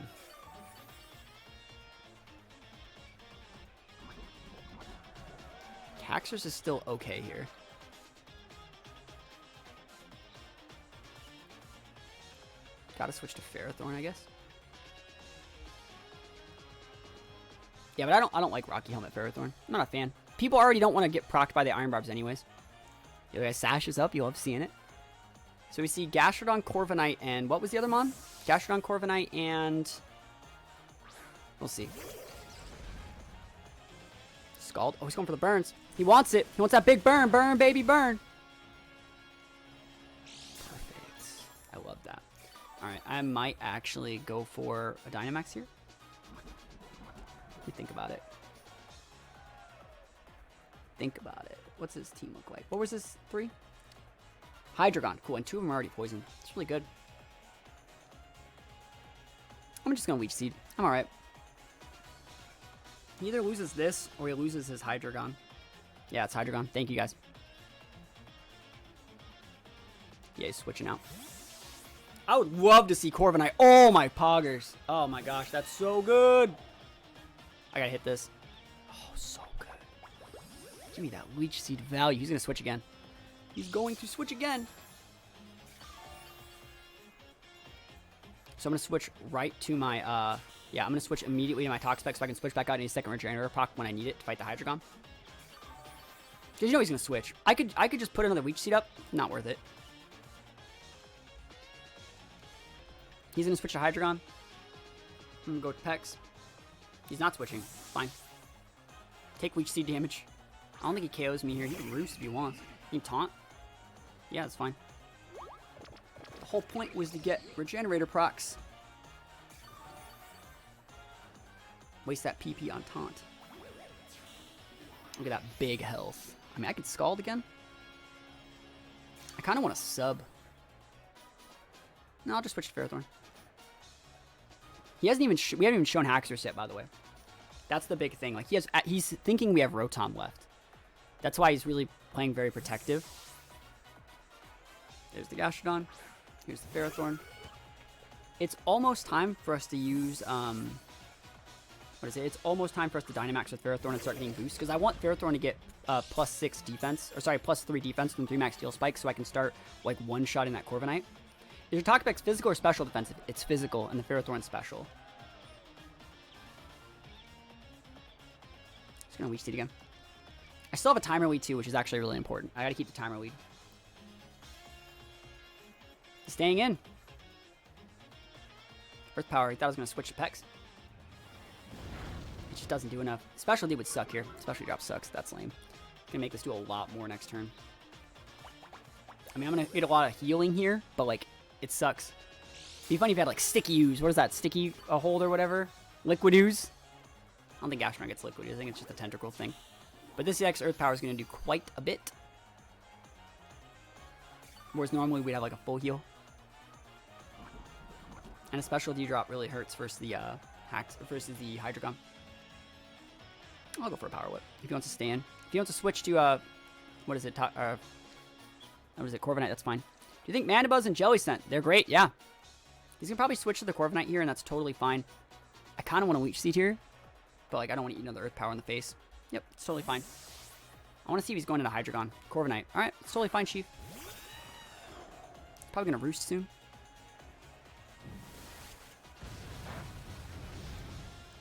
Haxorus is still okay here. Gotta switch to Ferrothorn, I guess. Yeah, but I don't like Rocky Helmet Ferrothorn. I'm not a fan. people already don't want to get procced by the Iron Barbs anyways. You guys sashes up. You love seeing it. So we see Gastrodon, Corviknight, and what was the other mon? Gastrodon, Corviknight, and... We'll see. Scald. Oh, he's going for the burns. He wants it. He wants that big burn. Burn, baby, burn. Perfect. I love that. Alright, I might actually go for a Dynamax here. Let me think about it. Think about it. What's his team look like? What was his 3? Hydreigon. Cool, and 2 of them are already poisoned. It's really good. I'm just going to Leech Seed. I'm alright. He either loses this or he loses his Hydreigon. Yeah, it's Hydreigon. Thank you, guys. Yeah, he's switching out. I would love to see Corviknight. Oh, my poggers. Oh, my gosh. That's so good. I got to hit this. Oh, so good. Give me that Leech Seed value. He's going to switch again. He's going to switch again. So I'm going to switch right to my, yeah, I'm going to switch immediately to my Toxapex so I can switch back out any second Regenerator proc when I need it to fight the Hydreigon. Because you know he's going to switch. I could just put another Leech Seed up. Not worth it. He's going to switch to Hydreigon. I'm going to go with Pex. He's not switching. Fine. Take Leech Seed damage. I don't think he KOs me here. He can Roost if he wants. He can Taunt. Yeah, that's fine. The whole point was to get Regenerator procs. Waste that PP on Taunt. Look at that big health. I mean, I could Scald again. I kind of want to sub. No, I'll just switch to Ferrothorn. He hasn't even. We haven't even shown Haxorus yet, by the way. That's the big thing. Like he's thinking we have Rotom left. That's why he's really playing very protective. There's the Gastrodon. Here's the Ferrothorn. It's almost time for us to use, what is it? It's almost time for us to Dynamax with Ferrothorn and start getting boosts, because I want Ferrothorn to get +6 defense, or sorry, +3 defense from 3 max Steel Spike, so I can start, like, one-shotting that Corviknight. Is your Toxapex physical or special defensive? It's physical, and the Ferrothorn's special. Just gonna Leech Seed again. I still have a timer lead too, which is actually really important. I gotta keep the timer lead. Staying in. Earth Power. He thought I was gonna switch to Pex. It just doesn't do enough. Specialty would suck here. Specialty drop sucks. That's lame. Gonna make this do a lot more next turn. I mean, I'm gonna get a lot of healing here, but like, it sucks. It'd be funny if you had like Sticky Ooze. What is that? Sticky Hold or whatever? Liquid Ooze? I don't think Gastrodon gets Liquid Ooze. I think it's just a tentacle thing. But this EX Earth Power is going to do quite a bit. Whereas normally we'd have like a full heal. And a specialty drop really hurts versus the versus the Hydreigon. I'll go for a Power Whip if he wants to stand. If he wants to switch to what is it? What is it? Corviknight. That's fine. Do you think Mandibuzz and Jellicent? They're great. Yeah. He's gonna probably switch to the Corviknight here, and that's totally fine. I kind of want to Leech Seed here, but like I don't want to eat another Earth Power in the face. Yep, it's totally fine. I want to see if he's going into Hydreigon. Corviknight. Alright, it's totally fine, Chief. Probably going to Roost soon.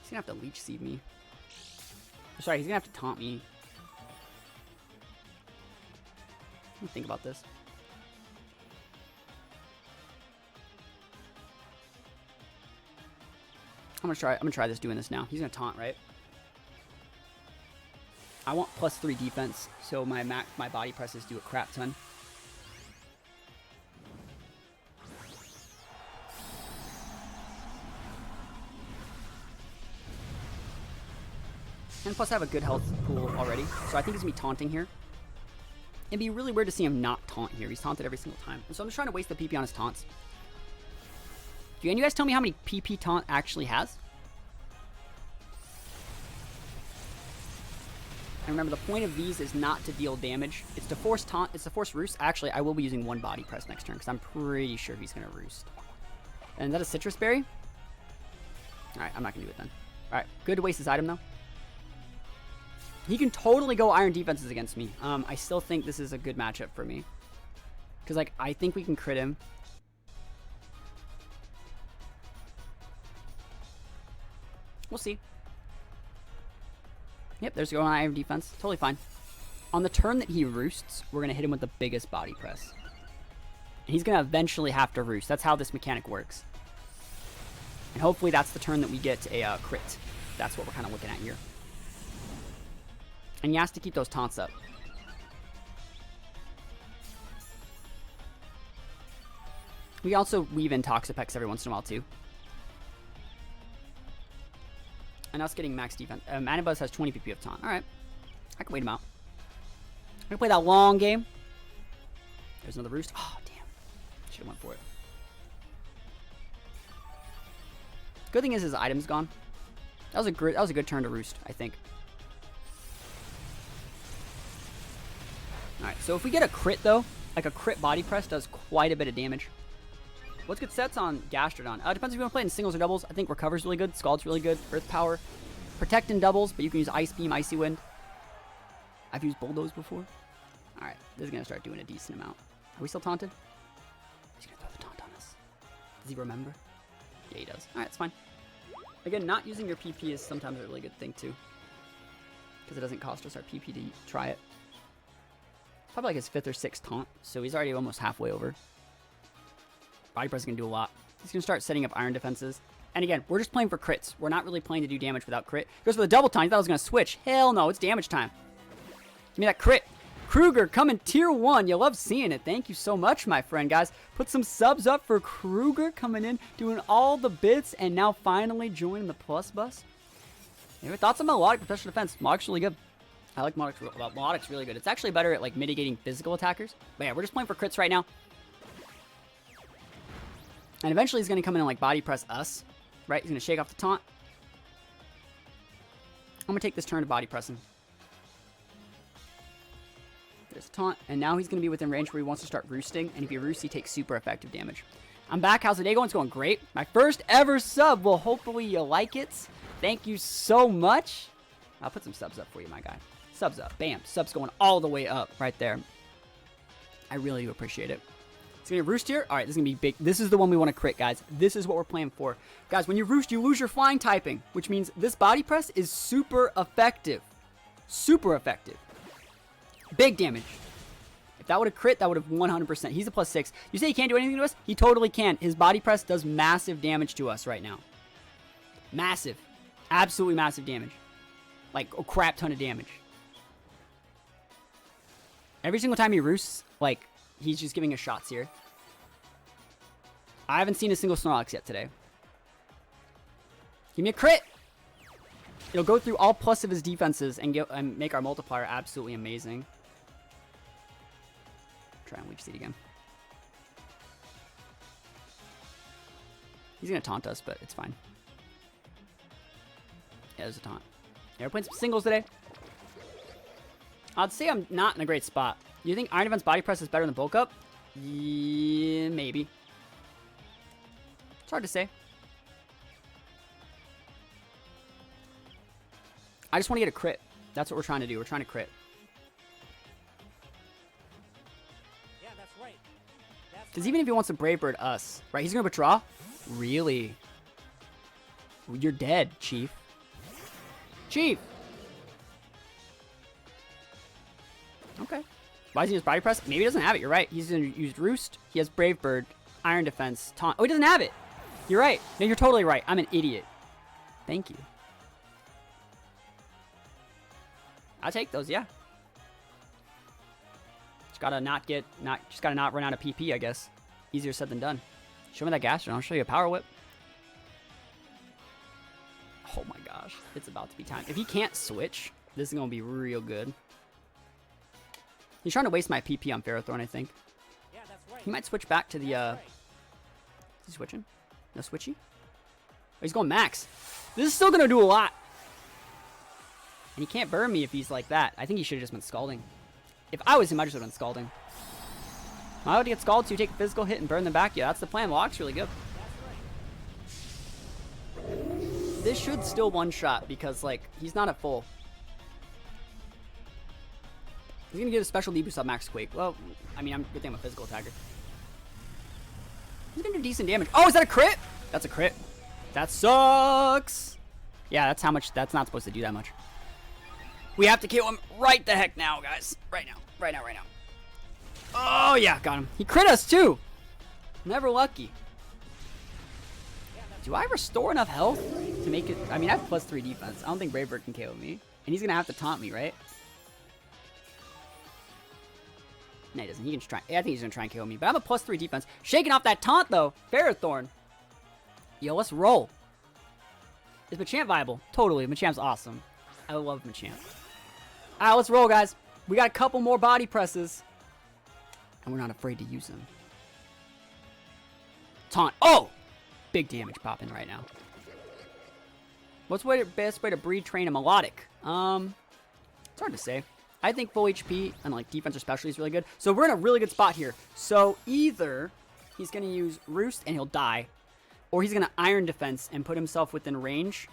He's going to have to Leech Seed me. Sorry, he's going to have to taunt me. Let me think about this. I'm gonna try this doing this now. He's going to taunt, right? I want +3 defense, so my body presses do a crap ton. And plus I have a good health pool already, so I think he's going to be taunting here. It'd be really weird to see him not taunt here. He's taunted every single time. And so I'm just trying to waste the PP on his taunts. Can you guys tell me how many PP taunt actually has? And remember, the point of these is not to deal damage. It's to force taunt. It's to force Roost. Actually, I will be using 1 body press next turn because I'm pretty sure he's going to Roost. And is that a Citrus Berry? Alright, I'm not going to do it then. Alright, good to waste his item though. He can totally go Iron Defenses against me. I still think this is a good matchup for me. Because, like, I think we can crit him. We'll see. Yep, there's going iron defense. Totally fine. On the turn that he roosts, we're going to hit him with the biggest body press. And he's going to eventually have to roost. That's how this mechanic works. And hopefully that's the turn that we get a crit. That's what we're kind of looking at here. And he has to keep those taunts up. We also weave in Toxapex every once in a while too. And us getting max defense. Manibuzz has 20 PP of taunt. Alright. I can wait him out. I'm going to play that long game. There's another roost. Oh, damn. Should have went for it. Good thing is his item's gone. That was a good turn to roost, I think. Alright, so if we get a crit though, like a crit body press does quite a bit of damage. What's good sets on Gastrodon? Depends if you want to play it in singles or doubles. I think Recover's really good, Scald's really good, Earth Power. Protect in doubles, but you can use Ice Beam, Icy Wind. I've used Bulldoze before. Alright, this is going to start doing a decent amount. Are we still taunted? He's going to throw the taunt on us. Does he remember? Yeah, he does. Alright, it's fine. Again, not using your PP is sometimes a really good thing too. Because it doesn't cost us our PP to try it. Probably like his 5th or 6th taunt, so he's already almost halfway over. Body Press is going to do a lot. He's going to start setting up iron defenses. And again, we're just playing for crits. We're not really playing to do damage without crit. Goes for the double taunt. He thought I was going to switch. Hell no, it's damage time. Give me that crit. Kruger coming tier 1. You love seeing it. Thank you so much, my friend, guys. Put some subs up for Kruger coming in, doing all the bits, and now finally joining the plus bus. Anyway, thoughts on Melodic Professional Defense? Melodic's really good. I like Melodic's. Melodic's really good. It's actually better at like mitigating physical attackers. But yeah, we're just playing for crits right now. And eventually he's going to come in and like body press us. Right? He's going to shake off the taunt. I'm going to take this turn to body press him. There's taunt, and now he's going to be within range where he wants to start roosting, and if he roosts, he takes super effective damage. I'm back. How's the day going? It's going great. My first ever sub. Well, hopefully you like it. Thank you so much. I'll put some subs up for you, my guy. Subs up. Bam. Subs going all the way up right there. I really do appreciate it. It's going to roost here. All right, this is going to be big. This is the one we want to crit, guys. This is what we're playing for. Guys, when you roost, you lose your flying typing, which means this body press is super effective. Super effective. Big damage. If that would have crit, that would have 100%. He's a +6. You say he can't do anything to us? He totally can. His body press does massive damage to us right now. Massive. Absolutely massive damage. Like a crap ton of damage. Every single time he roosts, like, he's just giving us shots here. I haven't seen a single Snorlax yet today. Give me a crit! It'll go through all plus of his defenses and make our multiplier absolutely amazing. Try and Leech Seed again. He's going to taunt us, but it's fine. Yeah, there's a taunt. Yeah, we're playing some singles today. I'd say I'm not in a great spot. Do you think Iron Defense Body Press is better than Bulk Up? Yeah, maybe. It's hard to say. I just want to get a crit. That's what we're trying to do. We're trying to crit. Yeah, that's right. Because even if he wants to Brave Bird us, right? He's going to withdraw? Really? You're dead, Chief. Chief! Okay. Why does he use Body Press? Maybe he doesn't have it. You're right. He's going to use Roost. He has Brave Bird, Iron Defense, Taunt. Oh, he doesn't have it. You're right. No, you're totally right. I'm an idiot. Thank you. I'll take those, yeah. Just gotta not run out of PP, I guess. Easier said than done. Show me that Gastrodon. I'll show you a Power Whip. Oh my gosh. It's about to be time. If he can't switch, this is gonna be real good. He's trying to waste my PP on Ferrothorn, I think. Yeah, that's right. He might switch back to the, Is he switching? No switchy? Oh, he's going max. This is still gonna do a lot. And he can't burn me if he's like that. I think he should have just been Scalding. If I was him, I just would have been Scalding. Am I allowed to get Scalded so you take a physical hit and burn them back? Yeah, that's the plan. Lock's really good. This should still one-shot because, like, he's not at full. He's going to get a special deboost on Max Quake. Well, I mean, good thing I'm a physical attacker. He's going to do decent damage. Oh, is that a crit? That's a crit. That sucks. Yeah, that's how much. That's not supposed to do that much. We have to kill him right the heck now, guys. Right now. Right now, right now. Oh, yeah. Got him. He crit us, too. Never lucky. Do I restore enough health to make it? I mean, I have +3 defense. I don't think Braver can KO me. And he's going to have to taunt me, right? No, he doesn't. He can try. I think he's going to try and KO me. But I'm a +3 defense. Shaking off that taunt, though. Ferrothorn. Yo, let's roll. Is Machamp viable? Totally. Machamp's awesome. I love Machamp. All right, let's roll, guys. We got a couple more body presses. And we're not afraid to use them. Taunt. Oh! Big damage popping right now. What's the best way to breed train a melodic? It's hard to say. I think full HP and like defense or specialty is really good. So we're in a really good spot here. So either he's going to use Roost and he'll die, or he's going to Iron Defense and put himself within range.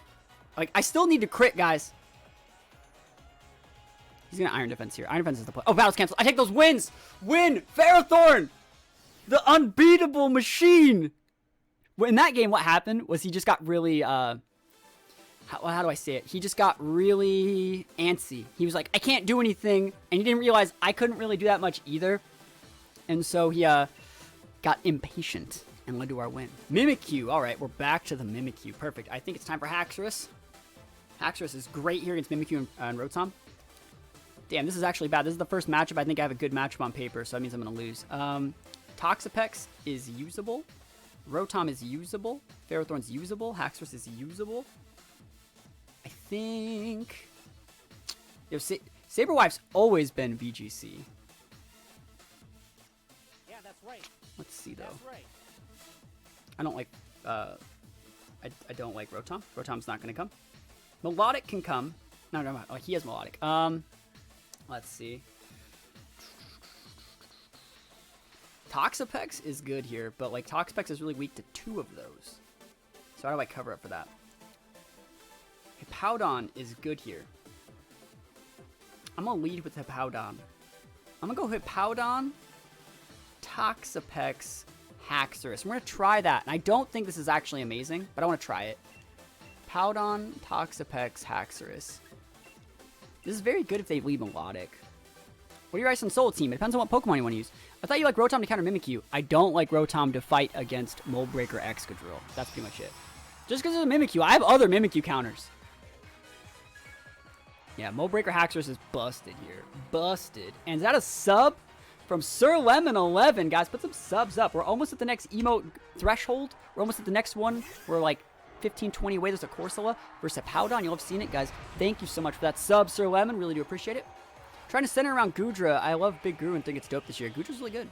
Like, I still need to crit, guys. He's going to Iron Defense here. Iron Defense is the play. Oh, battle's canceled. I take those wins. Win! Ferrothorn! The unbeatable machine! In that game, what happened was he just got really, how do I say it? He just got really antsy. He was like, I can't do anything. And he didn't realize I couldn't really do that much either. And so he got impatient and led to our win. Mimikyu. All right, we're back to the Mimikyu. Perfect. I think it's time for Haxorus. Haxorus is great here against Mimikyu and Rotom. Damn, this is actually bad. This is the first matchup. I think I have a good matchup on paper, so that means I'm going to lose. Toxapex is usable. Rotom is usable. Ferrothorn's usable. Haxorus is usable. I think... Yo, Saberwife's always been VGC. Yeah, that's right. Let's see, though. That's right. I don't like... I don't like Rotom. Rotom's not going to come. Melodic can come. No, no, no. Oh, he has Melodic. Let's see. Toxapex is good here, but like Toxapex is really weak to 2 of those. So how do I cover up for that? Hippowdon is good here. I'm going to lead with Hippowdon. I'm going to go Hippowdon, Toxapex, Haxorus. We're going to try that. And I don't think this is actually amazing, but I want to try it. Hippowdon, Toxapex, Haxorus. This is very good if they leave Melodic. What are your guys on Soul Team? It depends on what Pokemon you want to use. I thought you like Rotom to counter Mimikyu. I don't like Rotom to fight against Mold Breaker Excadrill. That's pretty much it. Just because of the Mimikyu. I have other Mimikyu counters. Yeah, Mold Breaker Haxorus is busted here. Busted. And is that a sub from Sir Lemon 11? Guys, put some subs up. We're almost at the next emote threshold. We're almost at the next one. We're like 15, 20 away. There's a Corsola versus a Hippowdon. You'll have seen it, guys. Thank you so much for that sub, Sir Lemon. Really do appreciate it. Trying to center around Goodra. I love Big Guru and think it's dope this year. Goodra's really good.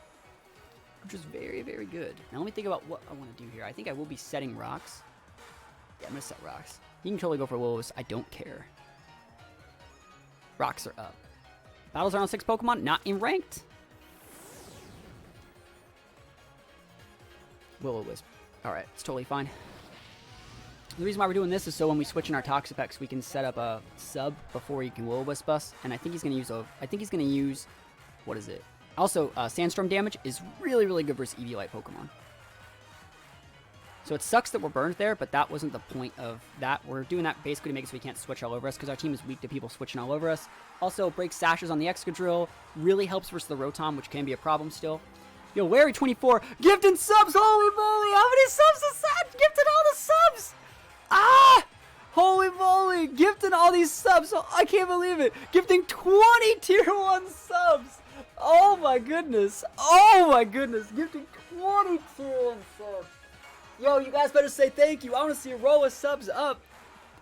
Goodra's very, very good. Now let me think about what I want to do here. I think I will be setting rocks. Yeah, I'm going to set rocks. You can totally go for Will-O-Wisp. I don't care. Rocks are up. Battles around 6 Pokemon, not in ranked. Will-O-Wisp. Alright, it's totally fine. The reason why we're doing this is so when we switch in our Toxapex, we can set up a sub before he can Will-O-Wisp us. And I think he's going to use what is it? Also, Sandstorm damage is really, really good versus Eevee-like Pokemon. So it sucks that we're burned there, but that wasn't the point of that. We're doing that basically to make it so we can't switch all over us, because our team is weak to people switching all over us. Also, breaks sashes on the Excadrill. Really helps versus the Rotom, which can be a problem still. Yo, Larry24, gifting subs! Holy moly! How many subs is that? Gifted all the subs! Ah! Holy moly! Gifting all these subs! Oh, I can't believe it! Gifting 20 tier 1 subs! Oh my goodness! Oh my goodness! Gifting 20 tier 1 subs! Yo, you guys better say thank you. I want to see a row of subs up.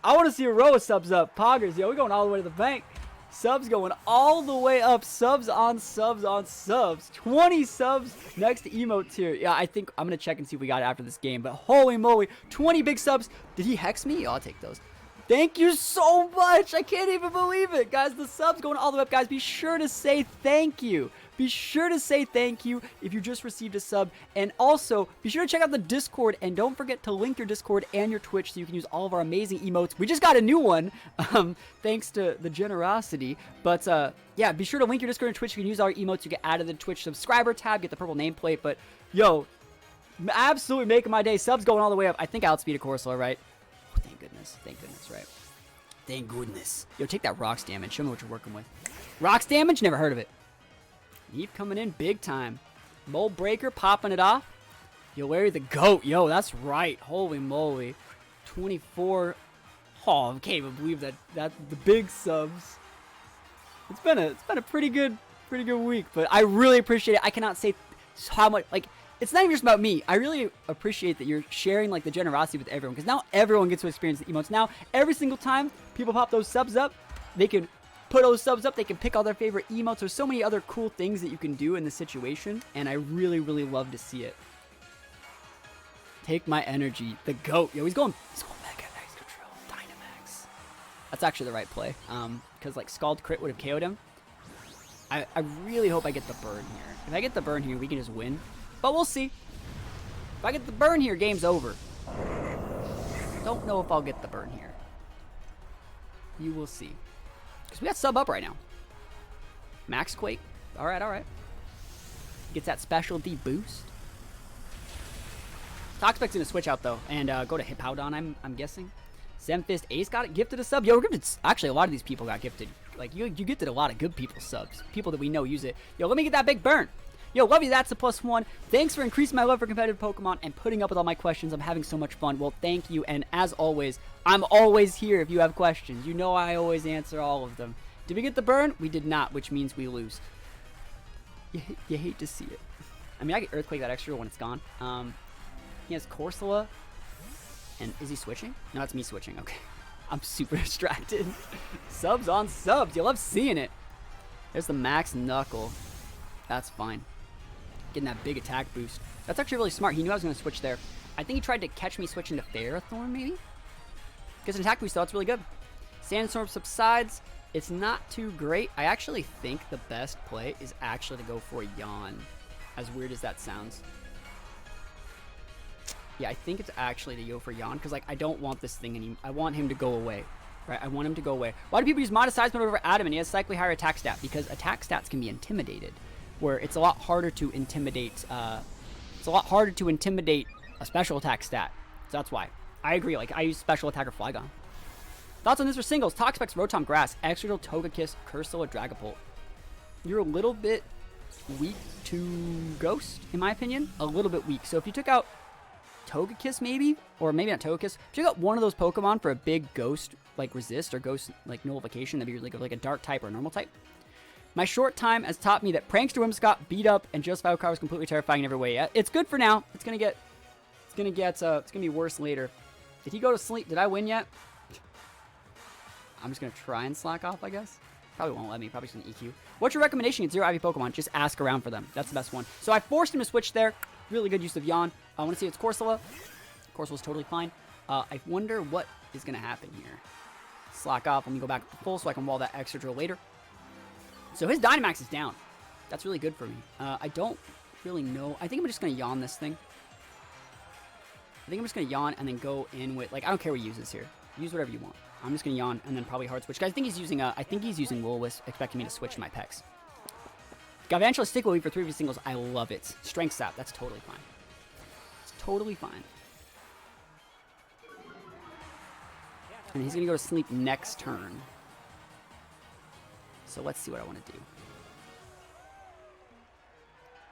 Poggers, yo, we're going all the way to the bank. Subs going all the way up. Subs on subs on subs. 20 subs next to emotes here. Yeah, I think I'm going to check and see if we got it after this game. But holy moly, 20 big subs. Did he hex me? Oh, I'll take those. Thank you so much. I can't even believe it. Guys, the subs going all the way up. Guys, be sure to say thank you. Be sure to say thank you if you just received a sub. And also, be sure to check out the Discord. And don't forget to link your Discord and your Twitch so you can use all of our amazing emotes. We just got a new one, thanks to the generosity. But, yeah, be sure to link your Discord and Twitch. You can use our emotes. You get added to the Twitch subscriber tab. Get the purple nameplate. But, yo, absolutely making my day. Subs going all the way up. I think I outspeed a Corsola, right? Oh, thank goodness. Thank goodness, right? Thank goodness. Yo, take that rocks damage. Show me what you're working with. Rocks damage? Never heard of it. Eve coming in big time. Mold Breaker popping it off. Yo, Larry the GOAT. Yo, that's right. Holy moly. 24. Oh, I can't even believe that the big subs. It's been a pretty good week, but I really appreciate it. I cannot say how much, like, it's not even just about me. I really appreciate that you're sharing, like, the generosity with everyone, because now everyone gets to experience the emotes. Now, every single time people pop those subs up, they can put those subs up, they can pick all their favorite emotes. There's so many other cool things that you can do in the situation, and I really, really love to see it. Take my energy. The GOAT. Yo, he's going mega nice control. Dynamax. That's actually the right play, because, like, Scald crit would have KO'd him. I really hope I get the burn here. If I get the burn here, we can just win. But we'll see. If I get the burn here, game's over. Don't know if I'll get the burn here. You will see. Because we got sub up right now. Max Quake. Alright, alright. Gets that specialty boost. Toxpec's gonna switch out though. And go to Hippowdon, I'm guessing. Zemfist Ace got it. Gifted a sub. Yo, we're gifted. Actually, a lot of these people got gifted. Like, you gifted a lot of good people subs. People that we know use it. Yo, let me get that big burn. Yo, love you, that's a +1. Thanks for increasing my love for competitive Pokemon and putting up with all my questions. I'm having so much fun. Well, thank you, and as always, I'm always here if you have questions. You know I always answer all of them. Did we get the burn? We did not, which means we lose. You hate to see it. I mean, I get Earthquake that extra when it's gone. He has Corsola, and is he switching? No, that's me switching, okay. I'm super distracted. Subs on subs, you love seeing it. There's the Max Knuckle. That's fine. Getting that big attack boost. That's actually really smart. He knew I was going to switch there. I think he tried to catch me switching to Ferrothorn, maybe? Gets an attack boost, though. That's really good. Sandstorm subsides. It's not too great. I actually think the best play is actually to go for a Yawn. As weird as that sounds. Yeah, I think it's actually to go for Yawn, because, like, I don't want this thing anymore. I want him to go away. Right? I want him to go away. Why do people use Modest Seismic over Adam, and he has slightly higher attack stat? Because attack stats can be intimidated. Where it's a lot harder to intimidate, a special attack stat. So that's why. I agree, like, I use special attack or Flygon. Thoughts on this for singles? Toxapex, Rotom Grass, Excadrill, Togekiss, Cursola, Dragapult. You're a little bit weak to Ghost, in my opinion. A little bit weak. So if you took out Togekiss, maybe, or maybe not Togekiss, if you took out one of those Pokemon for a big Ghost, like, resist, or Ghost, like, nullification, that'd be like a Dark type or a normal type. My short time has taught me that Prankster Whimsicott, Beat Up, and Just Vital Car was completely terrifying in every way. Yeah, it's good for now. It's gonna be worse later. Did he go to sleep? Did I win yet? I'm just gonna try and slack off, I guess. Probably won't let me. Probably just gonna EQ. What's your recommendation against zero IV Pokemon? Just ask around for them. That's the best one. So I forced him to switch there. Really good use of Yawn. I want to see it's Corsola. Corsola's totally fine. I wonder what is gonna happen here. Slack off. Let me go back to full so I can wall that Excadrill later. So his Dynamax is down. That's really good for me. I don't really know. I think I'm just going to Yawn this thing. I think I'm just going to Yawn and then go in with, like, I don't care what he uses here. Use whatever you want. I'm just going to Yawn and then probably Hard Switch. I think he's using Will-O-Wisp, expecting me to switch my Pex. Galvantula Stick Weave for 3v singles. I love it. Strength Sap. That's totally fine. It's totally fine. And he's going to go to sleep next turn. So let's see what I want to do.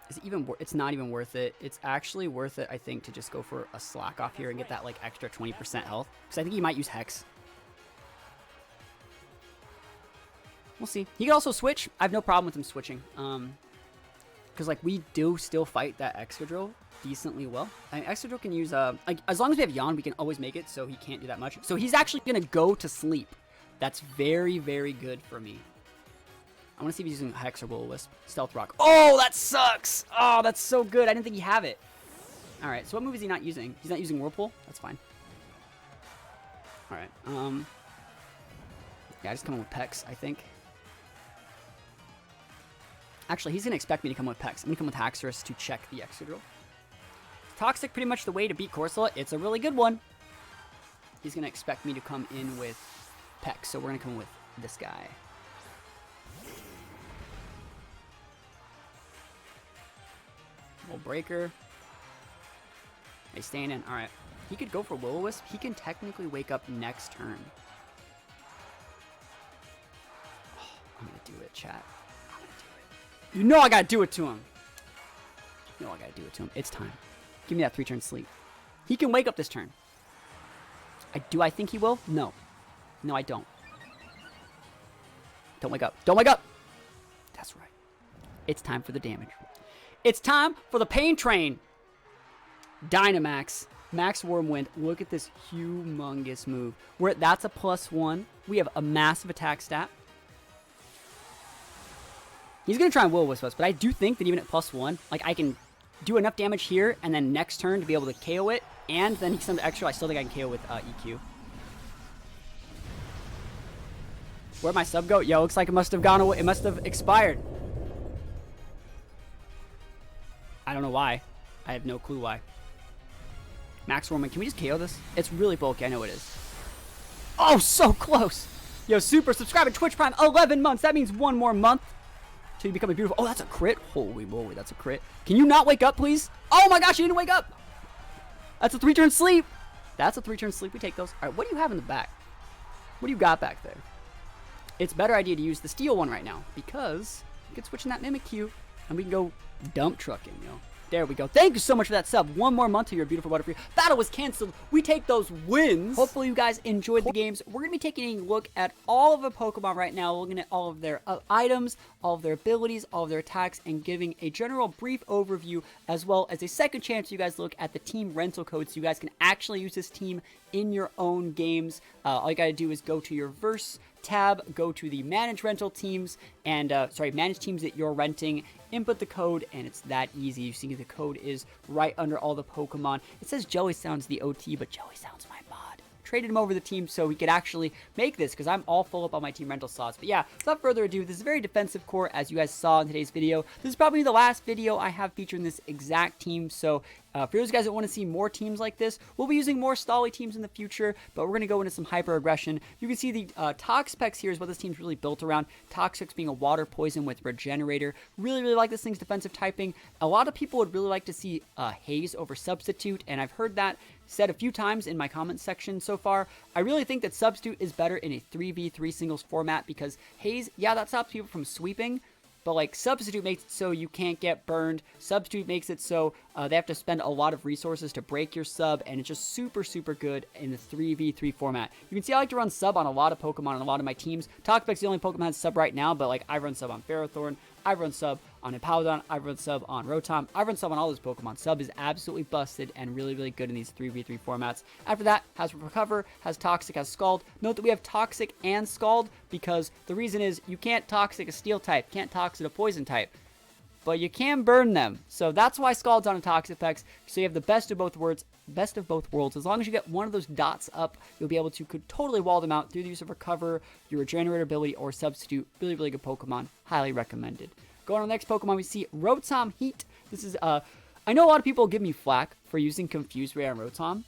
Is it even? It's not even worth it. It's actually worth it, I think, to just go for a slack off here and get that, like, extra 20% health. Because I think he might use Hex. We'll see. He could also switch. I have no problem with him switching. Because, like, we do still fight that Excadrill decently well. I mean, Excadrill can use, like, as long as we have Yawn, we can always make it, so he can't do that much. So he's actually going to go to sleep. That's very, very good for me. I want to see if he's using Hex or Will-O-Wisp. Stealth Rock. Oh, that sucks! Oh, that's so good. I didn't think he have it. Alright, so what move is he not using? He's not using Whirlpool? That's fine. Alright, yeah, I just come in with Pex, I think. Actually, he's going to expect me to come with Pex. I'm going to come with Haxorus to check the Excadrill. Toxic, pretty much the way to beat Corsola. It's a really good one. He's going to expect me to come in with Pex, so we're going to come with this guy. Breaker. He's staying in. Alright. He could go for Will-O-Wisp. He can technically wake up next turn. it, chat. I'm gonna do it. You know I gotta do it to him. You know I gotta do it to him. It's time. Give me that 3-turn sleep. He can wake up this turn. Do I think he will? No. No, I don't. Don't wake up. Don't wake up! That's right. It's time for the damage. It's time for the pain train. Dynamax. Max Wormwind. Look at this humongous move. That's a +1. We have a massive attack stat. He's going to try and Will-O-Wisp us, but I do think that even at +1, like, I can do enough damage here, and then next turn to be able to KO it, and then he sends the extra. I still think I can KO with EQ. Where'd my sub go? Yo, looks like it must have gone away. It must have expired. I don't know why. I have no clue why. Max Wormwind, can we just KO this? It's really bulky, I know it is. Oh, so close! Yo, super, subscribe to Twitch Prime, 11 months. That means 1 more month till you become a beautiful. Oh, that's a crit. Holy moly, that's a crit. Can you not wake up, please? Oh my gosh, you didn't wake up! That's a 3-turn sleep. That's a 3-turn sleep. We take those. All right, what do you have in the back? What do you got back there? It's a better idea to use the steel one right now because you can switch in that Mimikyu and we can go dump trucking, you know. There we go. Thank you so much for that sub. 1 more month to your beautiful Butterfree. Battle was canceled. We take those wins. Hopefully you guys enjoyed the games. We're going to be taking a look at all of the Pokemon right now, looking at all of their items, all of their abilities, all of their attacks, and giving a general brief overview, as well as a second chance you guys look at the team rental code so you guys can actually use this team in your own games. All you got to do is go to your Verse tab, go to the manage rental teams, and manage teams that you're renting, input the code, and it's that easy. You see the code is right under all the Pokemon. It says Jelly Sound's the OT, but Jelly Sound's my mod. Traded him over the team so he could actually make this because I'm all full up on my team rental slots. But yeah, without further ado, this is a very defensive core, as you guys saw in today's video. This is probably the last video I have featuring this exact team, so for those guys that want to see more teams like this, we'll be using more Stolly teams in the future, but we're going to go into some hyper aggression. You can see the Toxapex here is what this team's really built around. Toxapex being a water poison with Regenerator. Really, really like this thing's defensive typing. A lot of people would really like to see Haze over Substitute, and I've heard that said a few times in my comments section so far. I really think that Substitute is better in a 3v3 singles format because Haze, yeah, that stops people from sweeping, but like Substitute makes it so you can't get burned. Substitute makes it so they have to spend a lot of resources to break your sub, and it's just super, super good in the 3v3 format. You can see I like to run sub on a lot of Pokemon on a lot of my teams. Toxapex is the only Pokemon that's sub right now, but like I run sub on Ferrothorn, I run sub on Hippowdon, I run sub on Rotom, I run sub on all those Pokemon. Sub is absolutely busted and really, really good in these 3v3 formats. After that, has Recover, has Toxic, has Scald. Note that we have Toxic and Scald because the reason is you can't Toxic a Steel type, can't Toxic a Poison type, but you can burn them. So that's why Scald's on a Toxapex. So you have the best of both worlds. As long as you get one of those dots up, you'll be able to could totally wall them out through the use of Recover, your Regenerator ability, or Substitute. Really, really good Pokemon. Highly recommended. Going on the next Pokemon, we see Rotom Heat. This is, I know a lot of people give me flack for using Confuse Ray on Rotom,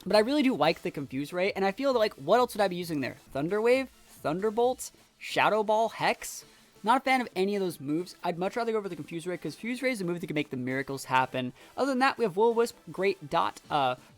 but I really do like the Confuse Ray, and I feel like, what else would I be using there? Thunder Wave? Thunderbolt? Shadow Ball? Hex? Not a fan of any of those moves. I'd much rather go for the Confuse Ray because Fuse Ray is a move that can make the miracles happen. Other than that, we have Will-O-Wisp, great dot,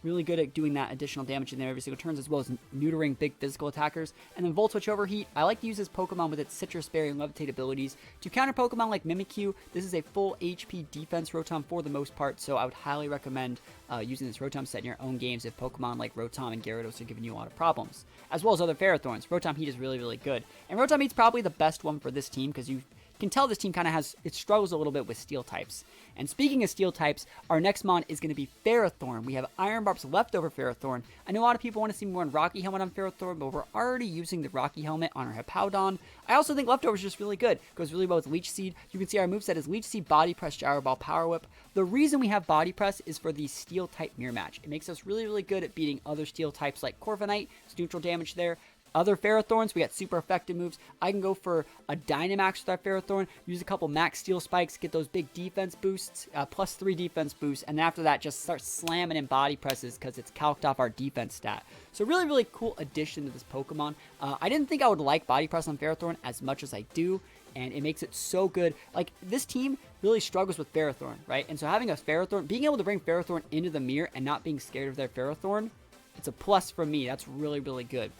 really good at doing that additional damage in there every single turn, as well as neutering big physical attackers. And then Volt Switch Overheat. I like to use this Pokemon with its Citrus Berry and Levitate abilities to counter Pokemon like Mimikyu. This is a full HP defense Rotom for the most part, so I would highly recommend using this Rotom set in your own games if Pokemon like Rotom and Gyarados are giving you a lot of problems, as well as other Ferrothorns. Rotom Heat is really, really good. And Rotom Heat's probably the best one for this team because you can tell this team kind of it struggles a little bit with steel types. And speaking of steel types, our next mon is going to be Ferrothorn. We have Iron Barb's leftover Ferrothorn. I know a lot of people want to see more on Rocky Helmet on Ferrothorn, but we're already using the Rocky Helmet on our Hippowdon. I also think leftover is just really good. Goes really well with Leech Seed. You can see our moveset is Leech Seed, Body Press, Gyro Ball, Power Whip. The reason we have Body Press is for the steel type mirror match. It makes us really, really good at beating other steel types like Corviknight. It's neutral damage there. Other Ferrothorns, we got super effective moves. I can go for a Dynamax with our Ferrothorn, use a couple Max Steel Spikes, get those big defense boosts, +3 defense boosts, and after that, just start slamming in body presses because it's calced off our defense stat. So really, really cool addition to this Pokemon. I didn't think I would like body press on Ferrothorn as much as I do, and it makes it so good. Like, this team really struggles with Ferrothorn, right? And so having a Ferrothorn, being able to bring Ferrothorn into the mirror and not being scared of their Ferrothorn, it's a plus for me. That's really, really good.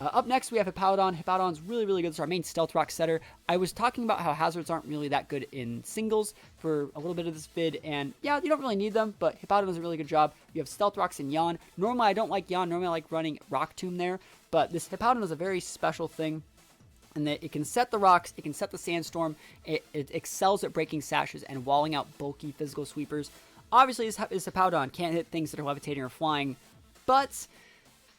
Up next, we have Hippowdon. Hippowdon's really, really good. It's our main Stealth Rock setter. I was talking about how Hazards aren't really that good in singles for a little bit of this vid, and yeah, you don't really need them, but Hippowdon does a really good job. You have Stealth Rocks and Yawn. Normally, I don't like Yawn. Normally, I like running Rock Tomb there, but this Hippowdon is a very special thing in that it can set the rocks, it can set the Sandstorm, it excels at breaking sashes and walling out bulky physical sweepers. Obviously, this Hippowdon can't hit things that are levitating or flying, but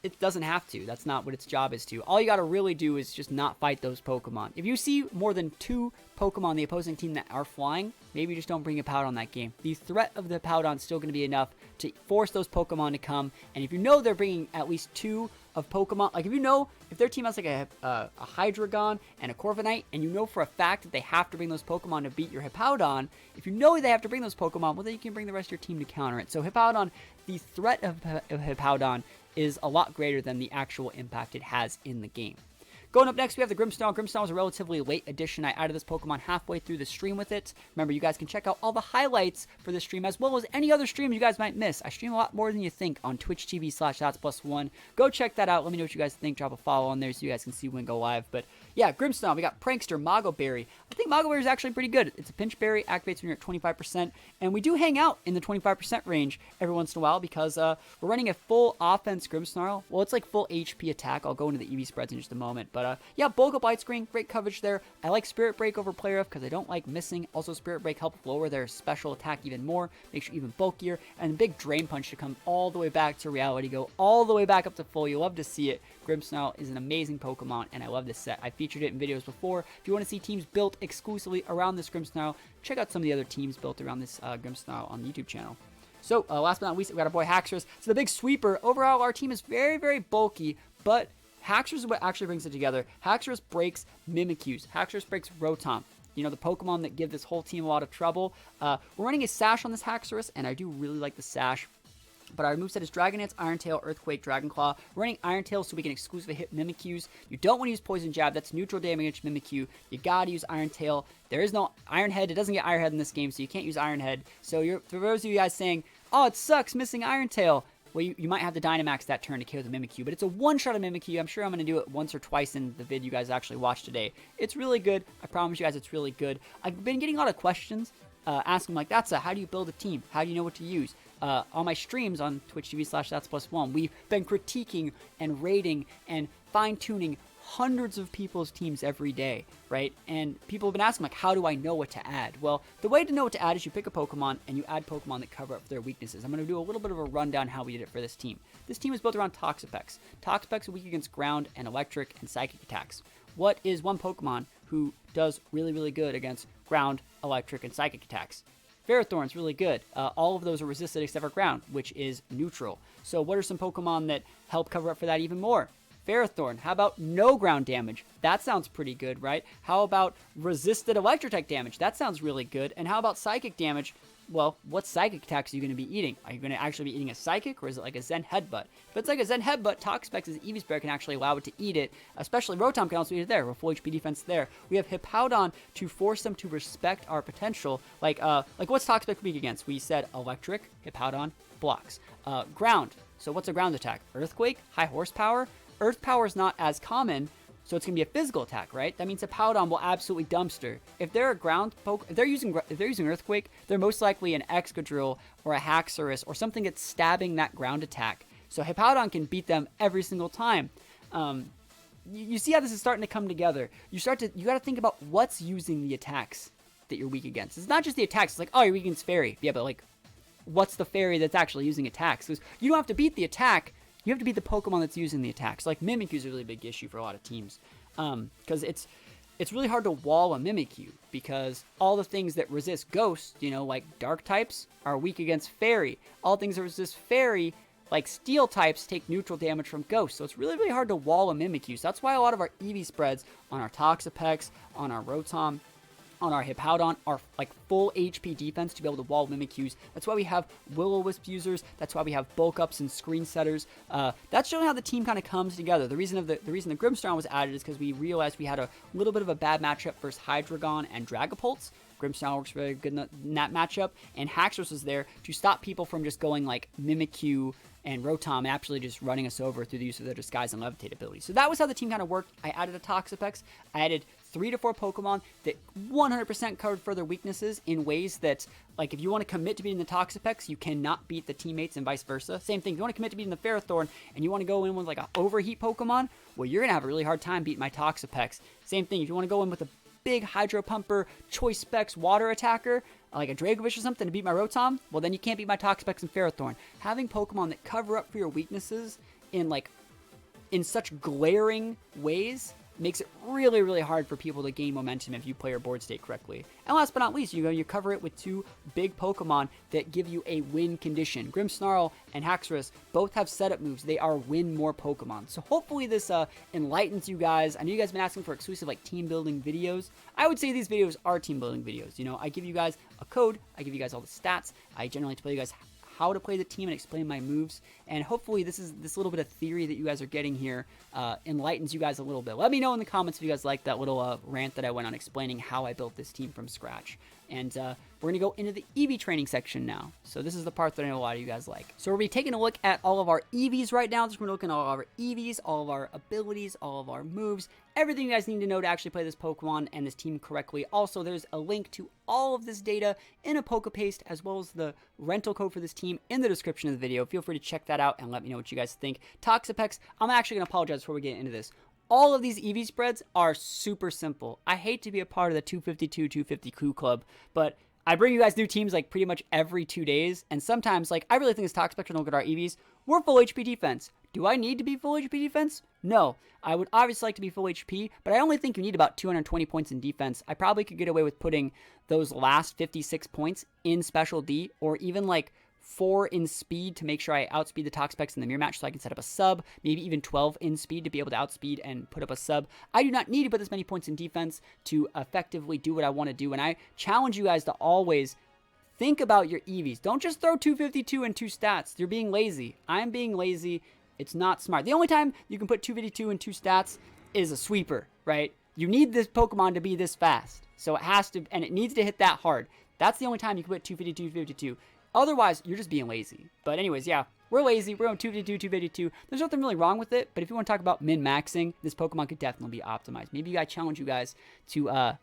it doesn't have to. That's not what its job is to. All you got to really do is just not fight those Pokemon. If you see more than 2 Pokemon on the opposing team that are flying, maybe just don't bring a Hippowdon that game. The threat of the Hippowdon is still going to be enough to force those Pokemon to come. And if you know they're bringing at least 2 of Pokemon, like if you know if their team has like a Hydreigon and a Corviknight, and you know for a fact that they have to bring those Pokemon to beat your Hippowdon, if you know they have to bring those Pokemon, well then you can bring the rest of your team to counter it. So Hippowdon, the threat of Hippowdon is a lot greater than the actual impact it has in the game. Going up next, we have the Grimmsnarl. Grimmsnarl was a relatively late addition. I added this Pokemon halfway through the stream with it. Remember, you guys can check out all the highlights for this stream, as well as any other stream you guys might miss. I stream a lot more than you think on Twitch TV/THATSAplusONE. Go check that out. Let me know what you guys think. Drop a follow on there so you guys can see when go live. But yeah, Grimmsnarl, we got Prankster, Mago Berry. I think Mago Berry is actually pretty good. It's a pinch berry, activates when you're at 25%, and we do hang out in the 25% range every once in a while because we're running a full offense Grimmsnarl. Well, it's like full HP attack. I'll go into the EV spreads in just a moment. But yeah, bulk up light screen, great coverage there. I like Spirit Break over Play Rough because I don't like missing. Also, Spirit Break helps lower their special attack even more, makes you even bulkier, and big Drain Punch to come all the way back to reality, go all the way back up to full. You love to see it. Grimmsnarl is an amazing Pokemon, and I love this set. I featured it in videos before. If you want to see teams built exclusively around this Grimmsnarl, check out some of the other teams built around this Grimmsnarl on the YouTube channel. So, last but not least, we got our boy Haxorus. So the big sweeper. Overall, our team is very, very bulky, but Haxorus is what actually brings it together. Haxorus breaks Mimikyus. Haxorus breaks Rotom. You know, the Pokemon that give this whole team a lot of trouble. We're running a Sash on this Haxorus, and I do really like the Sash. But our moveset is Dragon Dance, Iron Tail, Earthquake, Dragon Claw. We're running Iron Tail so we can exclusively hit Mimikyus. You don't want to use Poison Jab. That's neutral damage against Mimikyu. You gotta use Iron Tail. There is no Iron Head. It doesn't get Iron Head in this game, so you can't use Iron Head. So for those of you guys saying, oh, it sucks missing Iron Tail, well, you might have to Dynamax that turn to KO the Mimikyu, but it's a one-shot of Mimikyu. I'm sure I'm going to do it once or twice in the vid you guys actually watched today. It's really good. I promise you guys it's really good. I've been getting a lot of questions asking like, how do you build a team? How do you know what to use? On my streams on Twitch TV/THATSAplusONE, we've been critiquing and rating and fine-tuning hundreds of people's teams every day, right? And people have been asking, like, how do I know what to add? Well, the way to know what to add is you pick a Pokemon and you add Pokemon that cover up their weaknesses. I'm going to do a little bit of a rundown how we did it for this team. This team is built around Toxapex. Toxapex is weak against ground and electric and psychic attacks. What is one Pokemon who does really, really good against ground, electric, and psychic attacks? Ferrothorn's really good. All of those are resisted except for ground, which is neutral. So what are some Pokemon that help cover up for that even more? Ferrothorn. How about no ground damage? That sounds pretty good, right? How about resisted electric type damage? That sounds really good. And how about psychic damage? Well, what psychic attacks are you going to be eating? Are you going to actually be eating a psychic, or is it like a Zen Headbutt? If it's like a Zen Headbutt, Toxapex's Eevee Spread can actually allow it to eat it. Especially Rotom can also eat it there. We're full HP defense there. We have Hippowdon to force them to respect our potential. Like what's Toxapex weak against? We said electric, Hippowdon, blocks. Ground. So what's a ground attack? Earthquake, high horsepower. Earth power is not as common, so it's going to be a physical attack, right? That means Hippowdon will absolutely dumpster. If they're a ground poke, if they're using Earthquake, they're most likely an Excadrill or a Haxorus or something that's stabbing that ground attack. So Hippowdon can beat them every single time. You see how this is starting to come together. You got to think about what's using the attacks that you're weak against. It's not just the attacks. It's like, oh, you're weak against Fairy. Yeah, but like, what's the Fairy that's actually using attacks? Because you don't have to beat the attack. You have to beat the Pokemon that's using the attacks. Like, Mimikyu is a really big issue for a lot of teams. Because it's really hard to wall a Mimikyu. Because all the things that resist Ghost, like Dark types, are weak against Fairy. All things that resist Fairy, like Steel types, take neutral damage from Ghost. So it's really, really hard to wall a Mimikyu. So that's why a lot of our EV spreads on our Toxapex, on our Rotom, on our Hippowdon are like full HP defense to be able to wall Mimikyus. That's why we have Will-O-Wisp users. That's why we have bulk ups and screen setters. That's showing how the team kind of comes together. The reason the Grimmsnarl was added is because we realized we had a little bit of a bad matchup versus Hydreigon and Dragapults. Grimmsnarl works very good in that matchup, and Haxorus is there to stop people from just going like Mimikyu and Rotom and actually just running us over through the use of their Disguise and Levitate ability. So that was how the team kind of worked. I added a Toxapex. I added 3 to 4 Pokemon that 100% covered further weaknesses in ways that, like, if you want to commit to beating the Toxapex, you cannot beat the teammates and vice versa. Same thing, if you want to commit to beating the Ferrothorn and you want to go in with like an Overheat Pokemon, well, you're going to have a really hard time beating my Toxapex. Same thing, if you want to go in with a big Hydro Pumper, Choice Specs, Water Attacker, like a Dragovish or something to beat my Rotom, well, then you can't beat my Toxapex and Ferrothorn. Having Pokemon that cover up for your weaknesses in such glaring ways makes it really, really hard for people to gain momentum if you play your board state correctly. And last but not least, you cover it with 2 big Pokemon that give you a win condition. Grimmsnarl and Haxorus both have setup moves. They are win more Pokemon. So hopefully this enlightens you guys. I know you guys have been asking for exclusive like team building videos. I would say these videos are team building videos. You know, I give you guys a code. I give you guys all the stats. I generally tell you guys how to play the team and explain my moves, and hopefully this little bit of theory that you guys are getting here enlightens you guys a little bit. Let me know in the comments if you guys like that little rant that I went on explaining how I built this team from scratch. And we're going to go into the EV training section now. So this is the part that I know a lot of you guys like. So we're going to be taking a look at all of our EVs right now. Just we're looking at all of our EVs, all of our abilities, all of our moves, everything you guys need to know to actually play this Pokemon and this team correctly. Also, there's a link to all of this data in a Pokepaste, as well as the rental code for this team in the description of the video. Feel free to check that out and let me know what you guys think. Toxapex, I'm actually going to apologize before we get into this. All of these EV spreads are super simple. I hate to be a part of the 252, 250 crew club, but I bring you guys new teams like pretty much every 2 days, and sometimes, like, I really think this Toxapex, when I look at our EVs, we're full HP defense. Do I need to be full HP defense? No. I would obviously like to be full HP, but I only think you need about 220 points in defense. I probably could get away with putting those last 56 points in Special D, or even like 4 in speed to make sure I outspeed the Toxapex in the mirror match so I can set up a sub, maybe even 12 in speed to be able to outspeed and put up a sub. I do not need to put this many points in defense to effectively do what I want to do, and I challenge you guys to always think about your EVs. Don't just throw 252 and 2 stats. You're being lazy. I'm being lazy. It's not smart. The only time you can put 252 and 2 stats is a sweeper, right? You need this Pokemon to be this fast, so it has to, and it needs to hit that hard. That's the only time you can put 252, 252. Otherwise, you're just being lazy. But anyways, yeah, we're lazy. We're on 252, 252. There's nothing really wrong with it, but if you want to talk about min-maxing, this Pokemon could definitely be optimized. Maybe I challenge you guys to,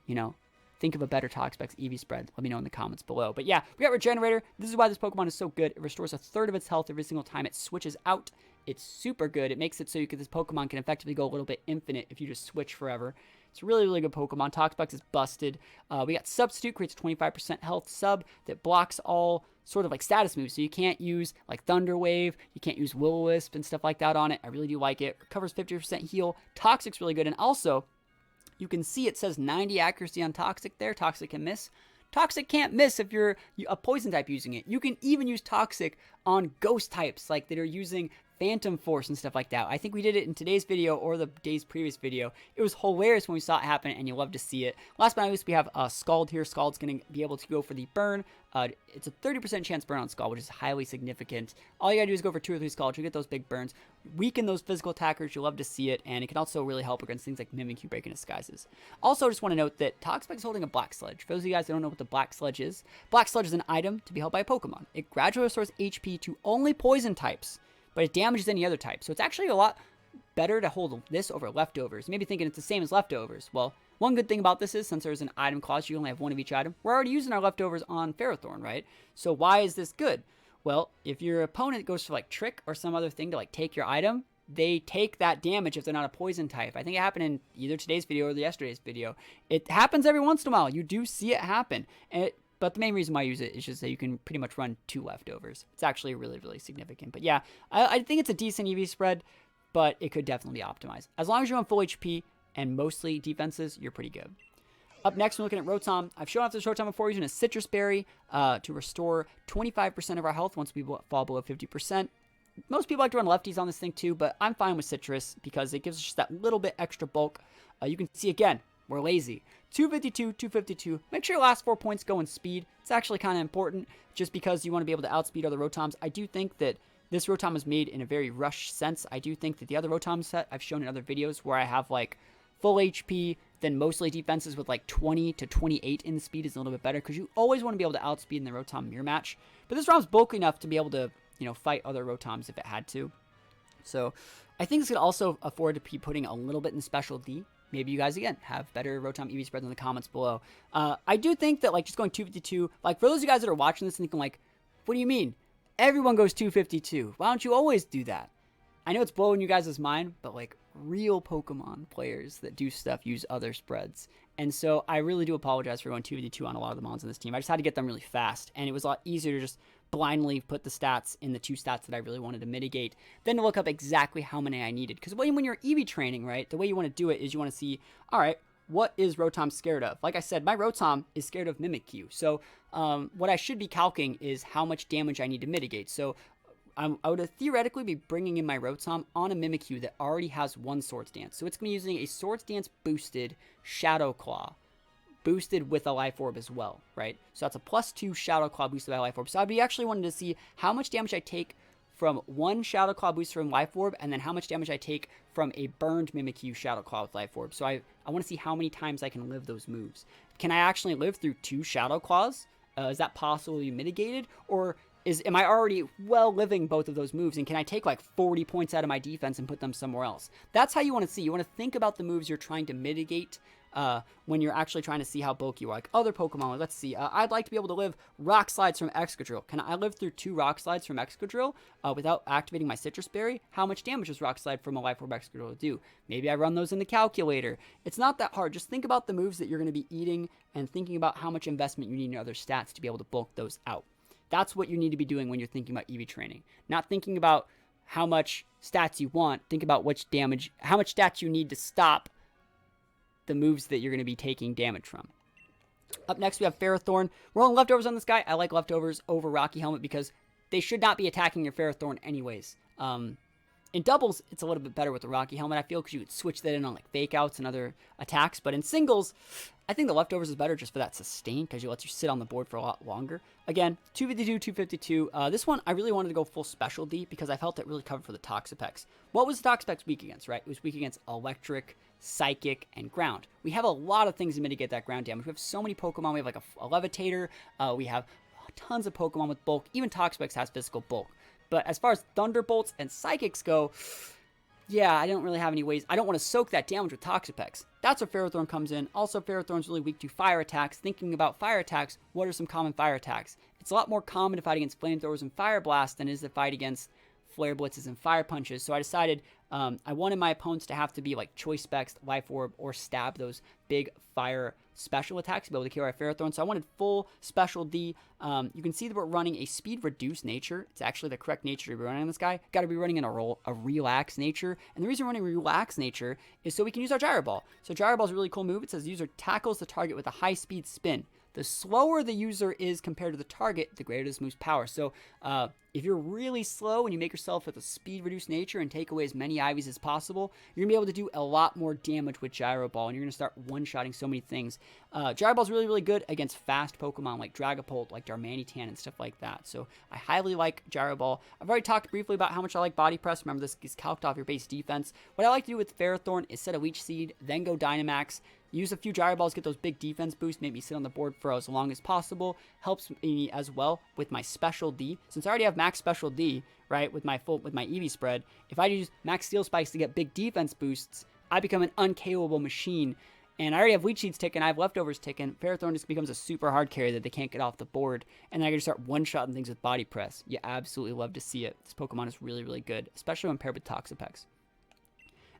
think of a better Toxapex EV spread. Let me know in the comments below. But yeah, we got Regenerator. This is why this Pokemon is so good. It restores 1/3 of its health every single time it switches out. It's super good. It makes it so this Pokemon can effectively go a little bit infinite if you just switch forever. It's a really, really good Pokemon. Toxapex is busted. We got Substitute, creates 25% health sub that blocks all sort of like status moves. So you can't use like Thunder Wave, you can't use Will-O-Wisp and stuff like that on it. I really do like it. Recovers 50% heal. Toxic's really good. And also, you can see it says 90 accuracy on Toxic there. Toxic can miss. Toxic can't miss if you're a poison type using it. You can even use Toxic on ghost types like that are using Phantom Force and stuff like that. I think we did it in today's video or the day's previous video. It was hilarious when we saw it happen, and you love to see it. Last but not least, we have Scald here. Scald's going to be able to go for the burn. It's a 30% chance burn on Scald, which is highly significant. All you got to do is go for 2 or 3 Scalds. You get those big burns. Weaken those physical attackers. You love to see it, and it can also really help against things like Mimikyu, Breaking Disguises. Also, I just want to note that Toxapex is holding a Black Sludge. For those of you guys that don't know what the Black Sludge is an item to be held by a Pokemon. It gradually restores HP to only poison types, but it damages any other type. So it's actually a lot better to hold this over leftovers. Maybe thinking it's the same as leftovers. Well, one good thing about this is since there's an item clause, you only have 1 of each item. We're already using our leftovers on Ferrothorn, right? So why is this good? Well, if your opponent goes for like Trick or some other thing to like take your item, they take that damage if they're not a poison type. I think it happened in either today's video or yesterday's video. It happens every once in a while. You do see it happen. But the main reason why I use it is just that you can pretty much run 2 leftovers. It's actually really, really significant. But yeah, I think it's a decent EV spread, but it could definitely be optimized. As long as you're on full HP and mostly defenses, you're pretty good. Up next, we're looking at Rotom. I've shown off this Rotom before using a Citrus Berry to restore 25% of our health once we fall below 50%. Most people like to run lefties on this thing too, but I'm fine with Citrus because it gives us just that little bit extra bulk. You can see again, we're lazy. 252, 252. Make sure your last 4 points go in speed. It's actually kind of important just because you want to be able to outspeed other Rotoms. I do think that this Rotom is made in a very rushed sense. I do think that the other Rotom set I've shown in other videos where I have like full HP, then mostly defenses with like 20 to 28 in speed is a little bit better because you always want to be able to outspeed in the Rotom mirror match. But this Rom's bulky enough to be able to, fight other Rotoms if it had to. So I think it's going to also afford to be putting a little bit in Special D. Maybe you guys, again, have better Rotom EV spreads in the comments below. I do think that, like, just going 252, like, for those of you guys that are watching this and thinking, like, what do you mean? Everyone goes 252. Why don't you always do that? I know it's blowing you guys' mind, but, like, real Pokemon players that do stuff use other spreads. And so I really do apologize for going 252 on a lot of the mons in this team. I just had to get them really fast, and it was a lot easier to just blindly put the stats in the 2 stats that I really wanted to mitigate than to look up exactly how many I needed. Because when you're EV training, right, the way you want to do it is you want to see, all right, what is Rotom scared of? Like I said, my Rotom is scared of Mimikyu. So what I should be calculating is how much damage I need to mitigate. So I would theoretically be bringing in my Rotom on a Mimikyu that already has 1 Swords Dance. So it's going to be using a Swords Dance boosted Shadow Claw, boosted with a Life Orb as well, right? So that's a +2 Shadow Claw boosted by a Life Orb. So I'd be actually wanting to see how much damage I take from 1 Shadow Claw boost from Life Orb, and then how much damage I take from a burned Mimikyu Shadow Claw with Life Orb. So I want to see how many times I can live those moves. Can I actually live through 2 Shadow Claws? Is that possibly mitigated? Or am I already well living both of those moves, and can I take like 40 points out of my defense and put them somewhere else? That's how you want to see. You want to think about the moves you're trying to mitigate when you're actually trying to see how bulky you are. Like other Pokemon, let's see. I'd like to be able to live Rock Slides from Excadrill. Can I live through 2 Rock Slides from Excadrill without activating my Citrus Berry? How much damage does Rock Slide from a Life Orb Excadrill do? Maybe I run those in the calculator. It's not that hard. Just think about the moves that you're going to be eating and thinking about how much investment you need in other stats to be able to bulk those out. That's what you need to be doing when you're thinking about EV training. Not thinking about how much stats you want. Think about how much stats you need to stop the moves that you're going to be taking damage from. Up next, we have Ferrothorn. We're on leftovers on this guy. I like leftovers over Rocky Helmet because they should not be attacking your Ferrothorn anyways. In doubles, it's a little bit better with the Rocky Helmet, I feel, because you could switch that in on like fake outs and other attacks. But in singles, I think the leftovers is better just for that sustain, because it lets you sit on the board for a lot longer. Again, 252, 252. This one, I really wanted to go full Special D because I felt it really covered for the Toxapex. What was the Toxapex weak against, right? It was weak against Electric, Psychic, and Ground. We have a lot of things to mitigate that ground damage. We have so many Pokemon. We have like a Levitator. We have tons of Pokemon with bulk. Even Toxapex has physical bulk. But as far as Thunderbolts and Psychics go, yeah, I don't really have any ways. I don't want to soak that damage with Toxapex. That's where Ferrothorn comes in. Also, Ferrothorn's really weak to fire attacks. Thinking about fire attacks, what are some common fire attacks? It's a lot more common to fight against Flamethrowers and Fire Blast than it is to fight against Flare Blitzes and Fire Punches. So I decided I wanted my opponents to have to be like Choice Specs, Life Orb, or Stab, those big fire special attacks to be able to kill our Ferrothorn. So I wanted full Special D. You can see that we're running a speed reduced nature. It's actually the correct nature to be running on this guy. Got to be running in a relax nature. And the reason we're running relax nature is so we can use our Gyro Ball. So Gyro Ball is a really cool move. It says the user tackles the target with a high speed spin. The slower the user is compared to the target, the greater this move's power. So if you're really slow and you make yourself with a speed reduced nature and take away as many IVs as possible, you're going to be able to do a lot more damage with Gyro Ball, and you're going to start one-shotting so many things. Gyro Ball is really, really good against fast Pokemon like Dragapult, like Darmanitan, and stuff like that. So I highly like Gyro Ball. I've already talked briefly about how much I like Body Press. Remember, this is calced off your base defense. What I like to do with Ferrothorn is set a Leech Seed, then go Dynamax. Use a few Gyro Balls, get those big defense boosts, make me sit on the board for as long as possible. Helps me as well with my Special D. Since I already have max Special D, right, with my EV spread, if I use max Steel Spikes to get big defense boosts, I become an unKOable machine. And I already have Leech Seeds ticking, I have Leftovers ticking. Ferrothorn just becomes a super hard carry that they can't get off the board. And then I can just start one-shotting things with Body Press. You absolutely love to see it. This Pokemon is really, really good, especially when paired with Toxapex.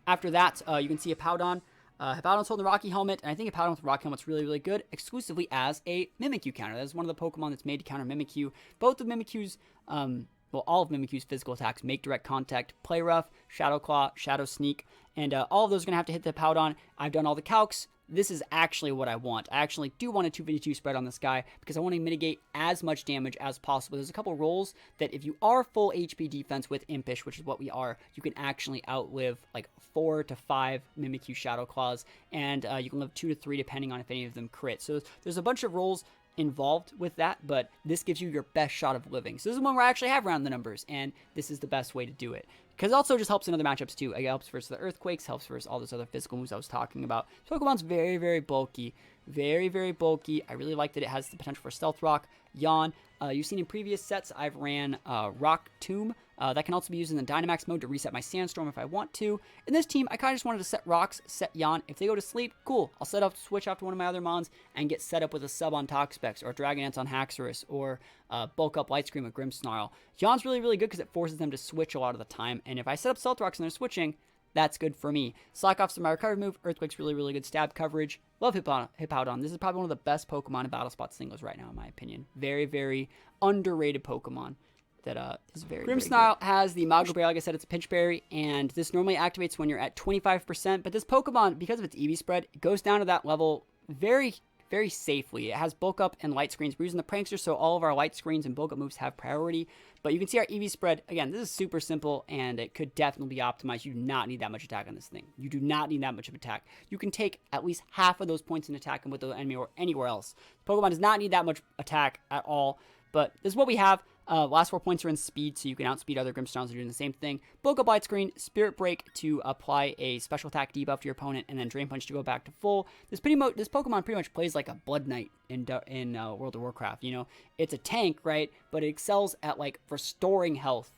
After that, you can see a Hippowdon. Hippowdon's holding the Rocky Helmet, and I think Hippowdon with the Rocky Helmet's really, really good, exclusively as a Mimikyu counter. That is one of the Pokemon that's made to counter Mimikyu. Both of Mimikyu's, all of Mimikyu's physical attacks make direct contact, Play Rough, Shadow Claw, Shadow Sneak, and all of those are going to have to hit the Hippowdon. I've done all the calcs. This is actually what I want. I actually do want a 252 spread on this guy because I want to mitigate as much damage as possible. There's a couple rolls that if you are full HP defense with Impish, which is what we are, you can actually outlive like 4 to 5 Mimikyu Shadow Claws, and you can live 2 to 3 depending on if any of them crit. So there's a bunch of rolls involved with that, but this gives you your best shot of living. So this is one where I actually have round the numbers, and this is the best way to do it. Because it also just helps in other matchups too. It helps versus the Earthquakes, helps versus all those other physical moves I was talking about. Pokemon's very, very bulky. Very, very bulky. I really like that it has the potential for Stealth Rock, Yawn. You've seen in previous sets, I've ran Rock Tomb. That can also be used in the Dynamax mode to reset my Sandstorm if I want to. In this team, I kind of just wanted to set Rocks, set Yawn. If they go to sleep, cool. I'll set up, switch off to one of my other mons, and get set up with a sub on Toxapex, or Dragonance on Haxorus, or bulk up Light Scream with Grimmsnarl. Yawn's really, really good because it forces them to switch a lot of the time, and if I set up Stealth Rocks and they're switching, that's good for me. Slack Off's my recovery move. Earthquake's really, really good stab coverage. Love Hippowdon. This is probably one of the best Pokemon in Battle Spot singles right now, in my opinion. Very, very underrated Pokemon that is very, Grimmsnarl has the Mago Berry. Like I said, it's a Pinch Berry, and this normally activates when you're at 25%, but this Pokemon, because of its EV spread, it goes down to that level very, very safely. It has bulk up and light screens. We're using the Prankster, so all of our light screens and bulk up moves have priority. But you can see our EV spread. Again, this is super simple, and it could definitely be optimized. You do not need that much attack on this thing. You do not need that much of attack. You can take at least half of those points in attack and with the enemy or anywhere else. Pokemon does not need that much attack at all. But this is what we have. Last 4 points are in speed, so you can outspeed other Grimmsnarls doing the same thing. Bulk up Light Screen, Spirit Break to apply a special attack debuff to your opponent, and then Drain Punch to go back to full. This Pokemon pretty much plays like a Blood Knight in World of Warcraft. You know, it's a tank, right? But it excels at like restoring health,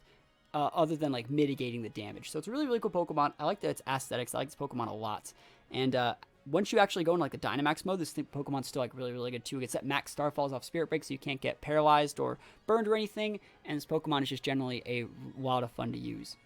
other than like mitigating the damage. So it's a really, really cool Pokemon. I like that its aesthetics. I like this Pokemon a lot, and once you actually go into like the Dynamax mode, this Pokemon's still like really, really good too. It gets that max Starfalls off Spirit Break, so you can't get paralyzed or burned or anything. And this Pokemon is just generally a lot of fun to use.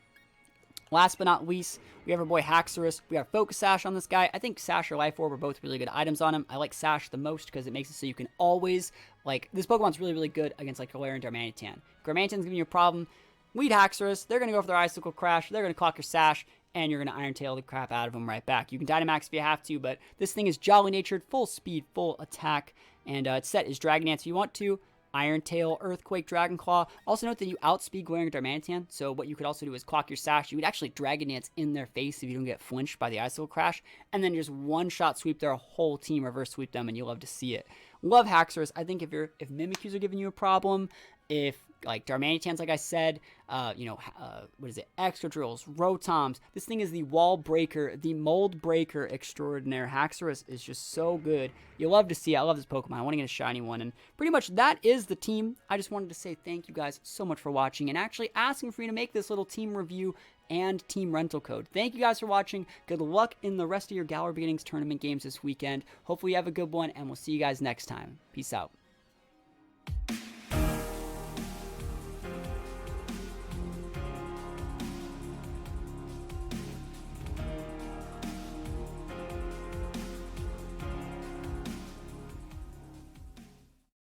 Last but not least, we have our boy Haxorus. We have Focus Sash on this guy. I think Sash or Life Orb are both really good items on him. I like Sash the most because it makes it so you can always, like, this Pokemon's really, really good against like Galarian Darmanitan. Darmanitan's giving you a problem. Lead Haxorus, they're going to go for their Icicle Crash. They're going to clock your Sash, and you're going to Iron Tail the crap out of them right back. You can Dynamax if you have to, but this thing is jolly natured, full speed, full attack, and its set is Dragon Dance if you want to. Iron Tail, Earthquake, Dragon Claw. Also note that you outspeed Galarian Darmanitan, so what you could also do is clock your Sash. You would actually Dragon Dance in their face if you don't get flinched by the Icicle Crash, and then just one-shot sweep their whole team, reverse sweep them, and you'll love to see it. Love Haxorus. I think if Mimikyus are giving you a problem, if like Darmanitan's, like I said, what is it? Excadrills, Rotoms. This thing is the wall breaker, the mold breaker extraordinaire. Haxorus is just so good. You'll love to see it. I love this Pokemon. I want to get a shiny one. And pretty much that is the team. I just wanted to say thank you guys so much for watching and actually asking for me to make this little team review and team rental code. Thank you guys for watching. Good luck in the rest of your Galar Beginnings tournament games this weekend. Hopefully you have a good one, and we'll see you guys next time. Peace out.